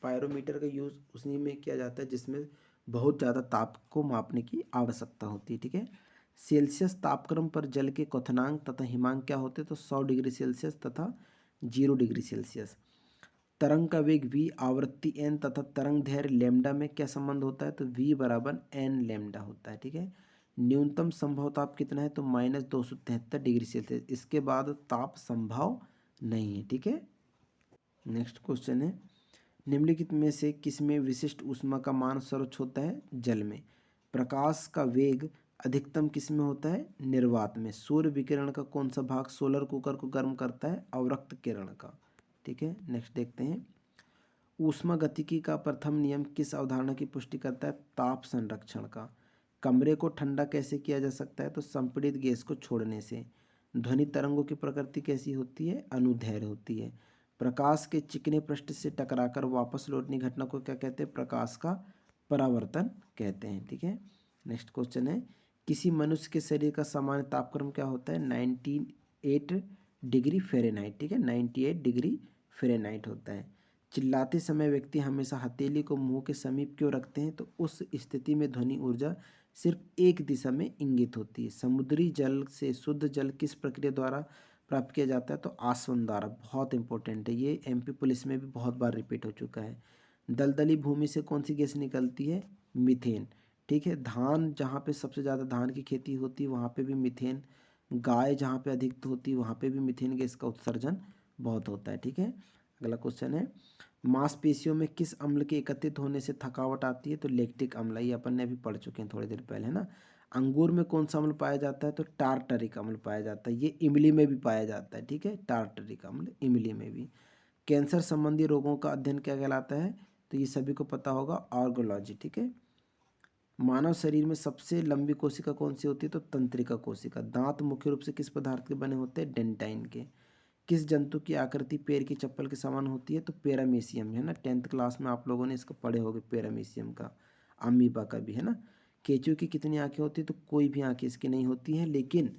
पायरोमीटर का यूज़ उसी में किया जाता है जिसमें बहुत ज़्यादा ताप को मापने की आवश्यकता होती है। ठीक है। सेल्सियस तापक्रम पर जल के क्वथनांक तथा हिमांक क्या होते हैं? तो 100 डिग्री सेल्सियस तथा 0 डिग्री सेल्सियस। तरंग का वेग v, आवृत्ति n तथा तरंग दैर्घ्य लैम्डा में क्या संबंध होता है? तो v बराबर n लैम्डा होता है। ठीक है। न्यूनतम संभव ताप कितना है? तो -273 डिग्री सेल्सियस। इसके बाद ताप संभव नहीं है। ठीक है। नेक्स्ट क्वेश्चन है, निम्नलिखित में से किसमें विशिष्ट ऊष्मा का मान सर्वोच्च होता है? जल में। प्रकाश का वेग अधिकतम किस में होता है? निर्वात में। सूर्य विकिरण का कौन सा भाग सोलर कुकर को गर्म करता है? अवरक्त किरण का। ठीक है। नेक्स्ट देखते हैं, ऊष्मागतिकी का प्रथम नियम किस अवधारणा की पुष्टि करता है? ताप संरक्षण का। कमरे को ठंडा कैसे किया जा सकता है? तो संपीड़ित गैस को छोड़ने से। ध्वनि तरंगों की प्रकृति कैसी होती है? अनुदैर्घ्य होती है। प्रकाश के चिकने पृष्ठ से टकराकर वापस लौटने की घटना को क्या कहते हैं? प्रकाश का परावर्तन कहते हैं, ठीक है। नेक्स्ट क्वेश्चन है, किसी मनुष्य के शरीर का सामान्य तापक्रम क्या होता है? 98 डिग्री फ़ारेनहाइट, ठीक है, 98 डिग्री फ़ारेनहाइट होता है। चिल्लाते समय व्यक्ति हमेशा हथेली को मुंह के समीप क्यों रखते हैं? तो उस स्थिति में ध्वनि ऊर्जा सिर्फ एक दिशा में इंगित होती है। समुद्री जल से शुद्ध जल किस प्रक्रिया द्वारा प्राप्त किया जाता है? तो आसवन द्वारा। बहुत इंपॉर्टेंट है ये, एमपी पुलिस में भी बहुत बार रिपीट हो चुका है। दलदली भूमि से कौन सी गैस निकलती है? मीथेन, ठीक है। धान जहाँ पे सबसे ज़्यादा धान की खेती होती है वहाँ पे भी मीथेन, गाय जहाँ पे अधिक होती है वहाँ पे भी मीथेन गैस का उत्सर्जन बहुत होता है, ठीक है। अगला क्वेश्चन है, मांसपेशियों में किस अम्ल के एकत्रित होने से थकावट आती है? तो लैक्टिक अम्ल, ये अपन ने अभी पढ़ चुके हैं थोड़ी देर पहले, है ना। अंगूर में कौन सा अम्ल पाया जाता है? तो टार्टरिक अम्ल पाया जाता है। ये इमली में भी पाया जाता है, ठीक है, टार्टरिक अम्ल इमली में भी। कैंसर संबंधी रोगों का अध्ययन क्या कहलाता है? तो ये सभी को पता होगा, ऑर्गोलॉजी, ठीक है। मानव शरीर में सबसे लंबी कोशिका कौन सी होती है? तो तंत्रिका कोशिका। दांत मुख्य रूप से किस पदार्थ के बने होते हैं? डेंटाइन के। किस जंतु की आकृति पैर की चप्पल के समान होती है? तो पैरामीशियम, है ना। 10th क्लास में आप लोगों ने इसको पढ़े होंगे, पैरामीशियम का, अमीबा का भी, है ना। केंचुए की कितनी आंखें होती है? तो कोई भी आंखें इसकी नहीं होती हैं, लेकिन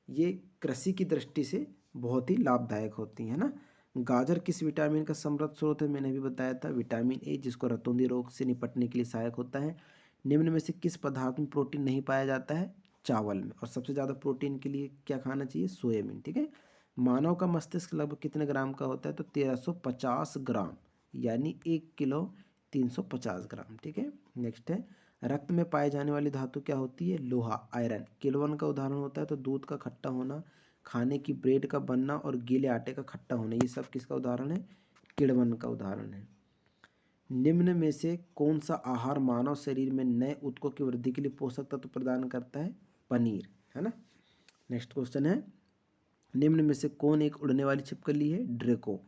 ये कृषि की दृष्टि से बहुत ही लाभदायक होती है ना। गाजर किस विटामिन का समृद्ध स्रोत है? मैंने भी बताया था, विटामिन ए, जिसको रतौंधी रोग से निपटने के लिए सहायक होता है। निम्न में से किस पदार्थ में प्रोटीन नहीं पाया जाता है? चावल में। और सबसे ज़्यादा प्रोटीन के लिए क्या खाना चाहिए? सोयाबीन, ठीक है। मानव का मस्तिष्क लगभग कितने ग्राम का होता है? तो 1350 ग्राम, यानी 1 किलो 350 ग्राम, ठीक है। नेक्स्ट है, रक्त में पाए जाने वाली धातु क्या होती है? लोहा, आयरन। किण्वन का उदाहरण होता है तो दूध का खट्टा होना, खाने की ब्रेड का बनना और गीले आटे का खट्टा होना, ये सब किसका उदाहरण है? किण्वन का उदाहरण है। निम्न में से कौन सा आहार मानव शरीर में नए ऊतकों की वृद्धि के लिए पोषक तत्व प्रदान करता है? पनीर, है ना। नेक्स्ट क्वेश्चन है, निम्न में से कौन एक उड़ने वाली छिपकली है? ड्रेको।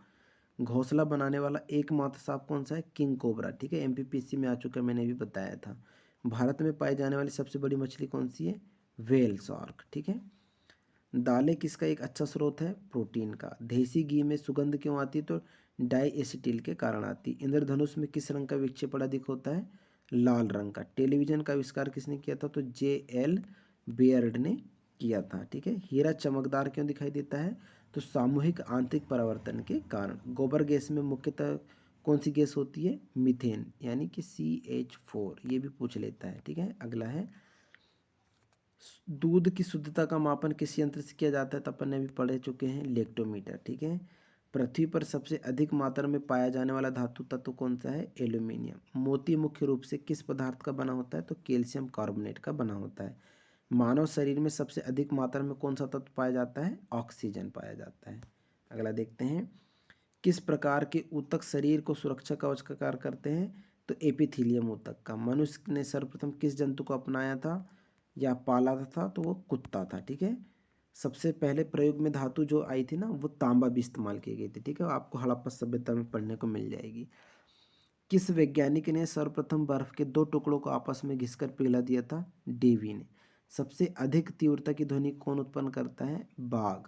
घोंसला बनाने वाला एकमात्र सांप कौन सा है? किंग कोबरा, ठीक है, एमपीपीसी में आ चुका, मैंने भी बताया था। भारत में पाई जाने वाली सबसे बड़ी मछली कौन सी है? व्हेल शार्क, ठीक है। दालें किसका एक अच्छा स्रोत है? प्रोटीन का। देसी घी में सुगंध क्यों आती है? तो डाइएसिटिल के कारण आती है। इंद्रधनुष में किस रंग का विक्षेपण अधिक होता है? लाल रंग का। टेलीविजन का आविष्कार किसने किया था? तो जे.एल. बेयर्ड ने किया था, ठीक है। हीरा चमकदार क्यों दिखाई देता है? तो सामूहिक आंतरिक परावर्तन के कारण। गोबर गैस में मुख्यतः कौन सी गैस होती है? मीथेन, यानी कि CH4, ये भी पूछ लेता है, ठीक है। अगला है, दूध की शुद्धता का मापन किस यंत्र से किया जाता है? तो अपन ने भी पढ़ चुके हैं, लेक्टोमीटर, ठीक है। पृथ्वी पर सबसे अधिक मात्रा में पाया जाने वाला धातु तत्व कौन सा है? एल्यूमिनियम। मोती मुख्य रूप से किस पदार्थ का बना होता है? तो कैल्शियम कार्बोनेट का बना होता है। मानव शरीर में सबसे अधिक मात्रा में कौन सा तत्व पाया जाता है? ऑक्सीजन पाया जाता है। अगला देखते हैं, किस प्रकार के ऊतक शरीर को सुरक्षा कवच का कार्य करते हैं? तो एपिथीलियम ऊतक का। मनुष्य ने सर्वप्रथम किस जंतु को अपनाया था या पाला था? तो वो कुत्ता था, ठीक है। सबसे पहले प्रयोग में धातु जो आई थी ना, वो तांबा भी इस्तेमाल की गई थी, ठीक है, आपको हड़प्पा सभ्यता में पढ़ने को मिल जाएगी। किस वैज्ञानिक ने सर्वप्रथम बर्फ के दो टुकड़ों को आपस में घिसकर पिघला दिया था? डेवी ने। सबसे अधिक तीव्रता की ध्वनि कौन उत्पन्न करता है? बाघ।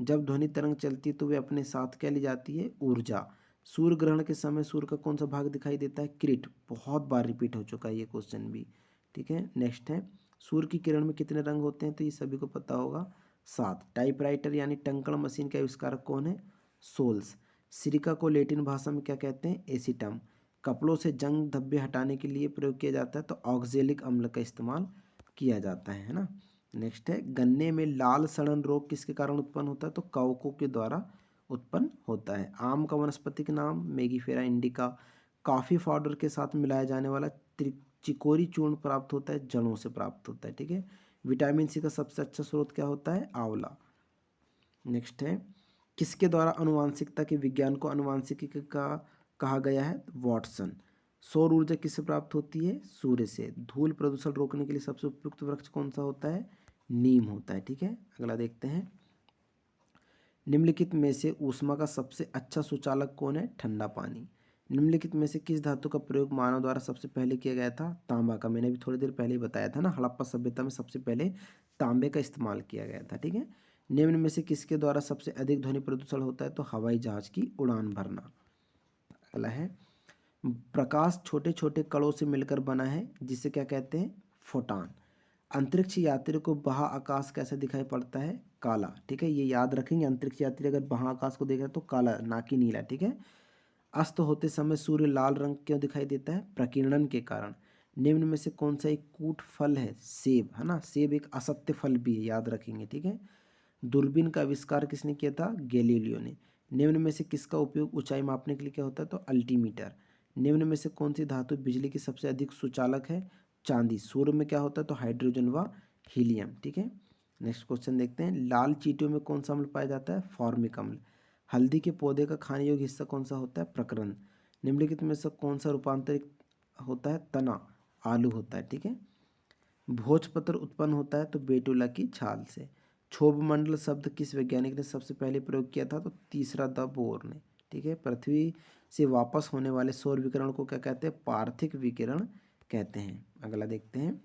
जब ध्वनि तरंग चलती है तो वे अपने साथ क्या ले जाती है? ऊर्जा। सूर्य ग्रहण के समय सूर्य का कौन सा भाग दिखाई देता है? किरीट। बहुत बार रिपीट हो चुका है ये क्वेश्चन भी, ठीक है। नेक्स्ट है, सूर्य की किरण में कितने रंग होते हैं? तो ये सभी को पता होगा, 7। टाइपराइटर यानी टंकण मशीन के आविष्कारक कौन है? सोल्स। सिरिका को लैटिन भाषा में क्या कहते हैं? एसीटम। कपड़ों से जंग धब्बे हटाने के लिए प्रयोग किया जाता है तो ऑक्जेलिक अम्ल का इस्तेमाल किया जाता है ना। नेक्स्ट है, गन्ने में लाल सड़न रोग किसके कारण उत्पन्न होता है? तो कवकों के द्वारा उत्पन्न होता है। आम का वानस्पतिक नाम? मेगीफेरा इंडिका। कॉफ़ी पाउडर के साथ मिलाया जाने वाला चिकोरी चूर्ण प्राप्त होता है? जड़ों से प्राप्त होता है, ठीक है। विटामिन सी का सबसे अच्छा स्रोत क्या होता है? आंवला। नेक्स्ट है, किसके द्वारा अनुवांशिकता के विज्ञान को अनुवांशिकी का कहा गया है? वॉटसन। सौर ऊर्जा किससे प्राप्त होती है? सूर्य से। धूल प्रदूषण रोकने के लिए सबसे उपयुक्त वृक्ष कौन सा होता है? नीम होता है, ठीक है। अगला देखते हैं, निम्नलिखित में से ऊष्मा का सबसे अच्छा सुचालक कौन है? ठंडा पानी। निम्नलिखित में से किस धातु का प्रयोग मानव द्वारा सबसे पहले किया गया था? तांबा का। मैंने भी थोड़ी देर पहले ही बताया था ना, हड़प्पा सभ्यता में सबसे पहले तांबे का इस्तेमाल किया गया था। ठीक है। निम्न में से किसके द्वारा सबसे अधिक ध्वनि प्रदूषण होता है? तो हवाई जहाज की उड़ान भरना। अगला है, प्रकाश छोटे छोटे कणों से मिलकर बना है जिसे क्या कहते हैं? फोटॉन। अंतरिक्ष यात्री को बाह्य आकाश कैसे दिखाई पड़ता है? काला। ठीक है, ये याद रखेंगे, अंतरिक्ष यात्री अगर बाह्य आकाश को देख रहे हैं तो काला, ना कि नीला। ठीक है। अस्त होते समय सूर्य लाल रंग क्यों दिखाई देता है? प्रकीर्णन के कारण। निम्न में से कौन सा एक कूट फल है? सेब, है ना। सेब एक असत्य फल भी है, याद रखेंगे। ठीक है। दूरबीन का आविष्कार किसने किया था? गैलीलियो ने। निम्न में से किसका उपयोग ऊंचाई मापने के लिए क्या होता है? तो अल्टीमीटर। निम्न में से कौन सी धातु बिजली की सबसे अधिक सुचालक है? चांदी। सूर्य में क्या होता है? तो हाइड्रोजन व हीलियम। ठीक है। नेक्स्ट क्वेश्चन देखते हैं, लाल चींटियों में कौन सा अम्ल पाया जाता है? फॉर्मिक अम्ल। हल्दी के पौधे का खाने योग्य हिस्सा कौन सा होता है? प्रकरण। निम्नलिखित में से कौन सा रूपांतरित होता है? तना। आलू होता है। ठीक है। भोजपत्र उत्पन्न होता है तो बेटुला की छाल से। क्षोभ मंडल शब्द किस वैज्ञानिक ने सबसे पहले प्रयोग किया था? तो तीसरा द बोर ने। ठीक है। पृथ्वी से वापस होने वाले सौर विकिरण को क्या कहते हैं? पार्थिक विकिरण कहते हैं। अगला देखते हैं,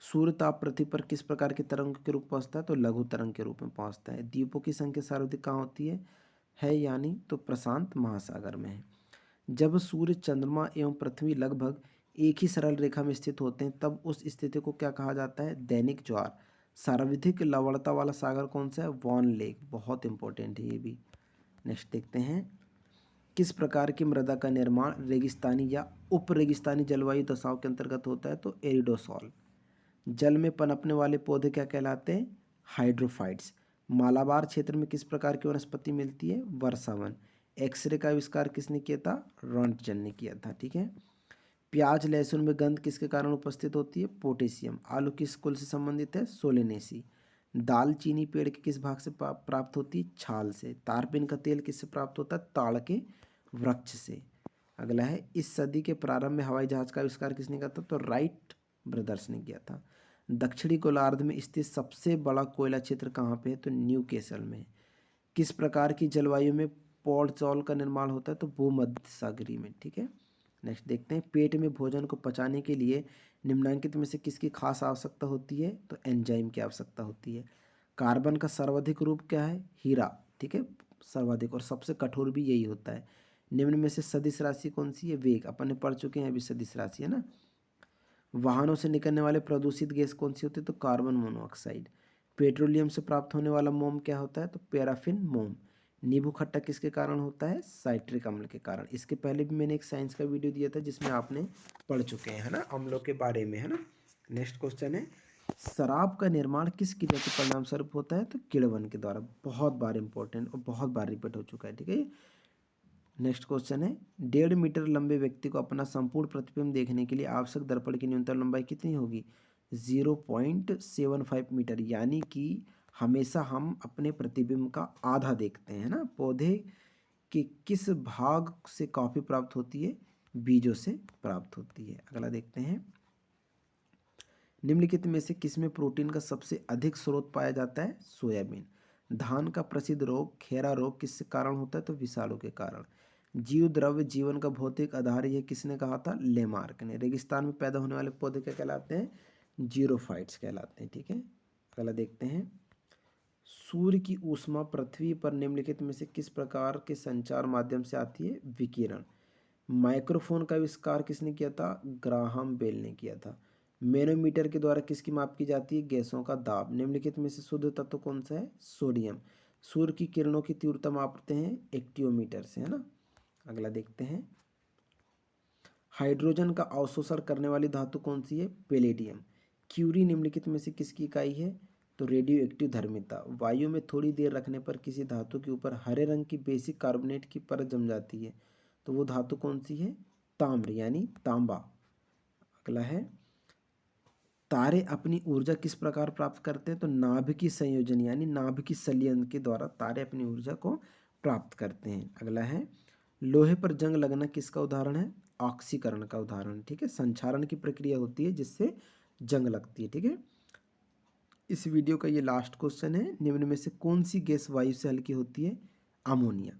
सूर्य ताप पृथ्वी पर किस प्रकार के तरंग के रूप में पहुंचता है? तो लघु तरंग के रूप में पहुंचता है। द्वीपों की संख्या सर्वाधिक कहाँ होती है यानी तो प्रशांत महासागर में है। जब सूर्य, चंद्रमा एवं पृथ्वी लगभग एक ही सरल रेखा में स्थित होते हैं तब उस स्थिति को क्या कहा जाता है? दैनिक ज्वार। सर्वाधिक लवणता वाला सागर कौन सा है? Von lake. बहुत इंपॉर्टेंट है ये भी। नेक्स्ट देखते हैं, किस प्रकार की मृदा का निर्माण रेगिस्तानी या उप रेगिस्तानी जलवायु दशाओं के अंतर्गत होता है? तो एरिडोसॉल। जल में पनपने वाले पौधे क्या कहलाते हैं? हाइड्रोफाइट्स। मालाबार क्षेत्र में किस प्रकार की वनस्पति मिलती है? वर्षावन। एक्सरे का आविष्कार किसने किया था? रॉन्टजन ने किया था। ठीक है। प्याज लहसुन में गंध किसके कारण उपस्थित होती है? पोटेशियम। आलू किस कुल से संबंधित है? सोलेनेसी। दालचीनी पेड़ के किस भाग से प्राप्त होती है? छाल से। तारपीन का तेल किससे प्राप्त होता है? ताड़ के वृक्ष से। अगला है, इस सदी के प्रारंभ में हवाई जहाज का आविष्कार किसने किया था? तो राइट ब्रदर्स ने किया था। दक्षिणी गोलार्ध में स्थित सबसे बड़ा कोयला क्षेत्र कहाँ पे है? तो न्यू केसल में। किस प्रकार की जलवायु में पौडजॉल का निर्माण होता है? तो भूमध्य सागरीय में। ठीक है। नेक्स्ट देखते हैं, पेट में भोजन को पचाने के लिए निम्नलिखित में से किसकी खास आवश्यकता होती है? तो एंजाइम की आवश्यकता होती है। कार्बन का सर्वाधिक रूप क्या है? हीरा। ठीक है, सर्वाधिक, और सबसे कठोर भी यही होता है। निम्न में से सदिश राशि कौन सी है? वेग। अपन ने पढ़ चुके हैं अभी सदिश राशि, है ना। वाहनों से निकलने वाले प्रदूषित गैस कौन सी होती है? तो कार्बन मोनोऑक्साइड। पेट्रोलियम से प्राप्त होने वाला मोम क्या होता है? तो पैराफिन मोम। नींबू खट्टा किसके कारण होता है? साइट्रिक अम्ल के कारण। इसके पहले भी मैंने एक साइंस का वीडियो दिया था जिसमें आपने पढ़ चुके हैं, है ना, अम्लों के बारे में, है ना। नेक्स्ट क्वेश्चन है, शराब का निर्माण किस क्रिया के परिणाम स्वरूप होता है? तो किण्वन के द्वारा। बहुत बार इंपॉर्टेंट और बहुत बार रिपीट हो चुका है। ठीक है। नेक्स्ट क्वेश्चन है, 1.5 मीटर लंबे व्यक्ति को अपना संपूर्ण प्रतिबिंब देखने के लिए आवश्यक दर्पण की न्यूनतम लंबाई कितनी होगी? 0.75 मीटर, यानी कि हमेशा हम अपने प्रतिबिंब का आधा देखते हैं ना। पौधे के किस भाग से कॉफी प्राप्त होती है? बीजों से प्राप्त होती है। अगला देखते हैं, निम्नलिखित में से किसमें प्रोटीन का सबसे अधिक स्रोत पाया जाता है? सोयाबीन। धान का प्रसिद्ध रोग खेरा रोग किस कारण होता है? तो विषाणु के कारण। जीव द्रव्य जीवन का भौतिक आधार, यह किसने कहा था? लेमार्क ने। रेगिस्तान में पैदा होने वाले पौधे क्या कहलाते हैं? जीरोफाइट्स कहलाते हैं। ठीक है। अगला देखते हैं, सूर्य की ऊष्मा पृथ्वी पर निम्नलिखित में से किस प्रकार के संचार माध्यम से आती है? विकिरण। माइक्रोफोन का आविष्कार किसने किया था? ग्राहम बेल ने किया था। मैनोमीटर के द्वारा किसकी माप की जाती है? गैसों का दाब। निम्नलिखित में से शुद्ध तत्व कौन सा है? सोडियम। सूर्य की किरणों की तीव्रता मापते हैं एक्टियोमीटर से, है ना। अगला देखते हैं, हाइड्रोजन का अवशोषण करने वाली धातु कौन सी है? पैलेडियम। क्यूरी निम्नलिखित में से किसकी इकाई है? तो रेडियो एक्टिव धर्मिता। वायु में थोड़ी देर रखने पर किसी धातु के ऊपर हरे रंग की बेसिक कार्बोनेट की परत जम जाती है, तो वो धातु कौन सी है? ताम्र यानी तांबा। अगला है, तारे अपनी ऊर्जा किस प्रकार प्राप्त करते हैं? तो नाभिकीय संयोजन यानी नाभिकीय संलयन के द्वारा तारे अपनी ऊर्जा को प्राप्त करते हैं। अगला है, लोहे पर जंग लगना किसका उदाहरण है? ऑक्सीकरण का उदाहरण। ठीक है, संक्षारण की प्रक्रिया होती है जिससे जंग लगती है। ठीक है। इस वीडियो का ये लास्ट क्वेश्चन है, निम्न में से कौन सी गैस वायु से हल्की होती है? अमोनिया।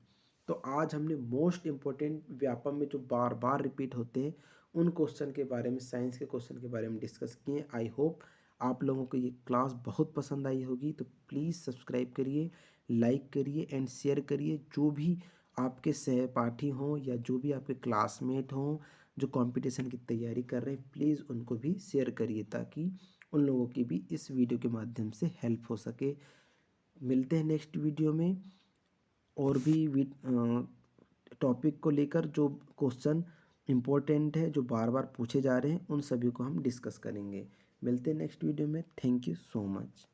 तो आज हमने मोस्ट इम्पोर्टेंट व्यापम में जो बार बार रिपीट होते हैं उन क्वेश्चन के बारे में, साइंस के क्वेश्चन के बारे में डिस्कस किए। आई होप आप लोगों को ये क्लास बहुत पसंद आई होगी। तो प्लीज़ सब्सक्राइब करिए, लाइक करिए एंड शेयर करिए। जो भी आपके सहपाठी हों या जो भी आपके क्लासमेट हों जो कंपटीशन की तैयारी कर रहे हैं, प्लीज़ उनको भी शेयर करिए ताकि उन लोगों की भी इस वीडियो के माध्यम से हेल्प हो सके। मिलते हैं नेक्स्ट वीडियो में और भी टॉपिक को लेकर जो क्वेश्चन इम्पोर्टेंट है, जो बार बार पूछे जा रहे हैं, उन सभी को हम डिस्कस करेंगे। मिलते हैं नेक्स्ट वीडियो में। Thank you so much.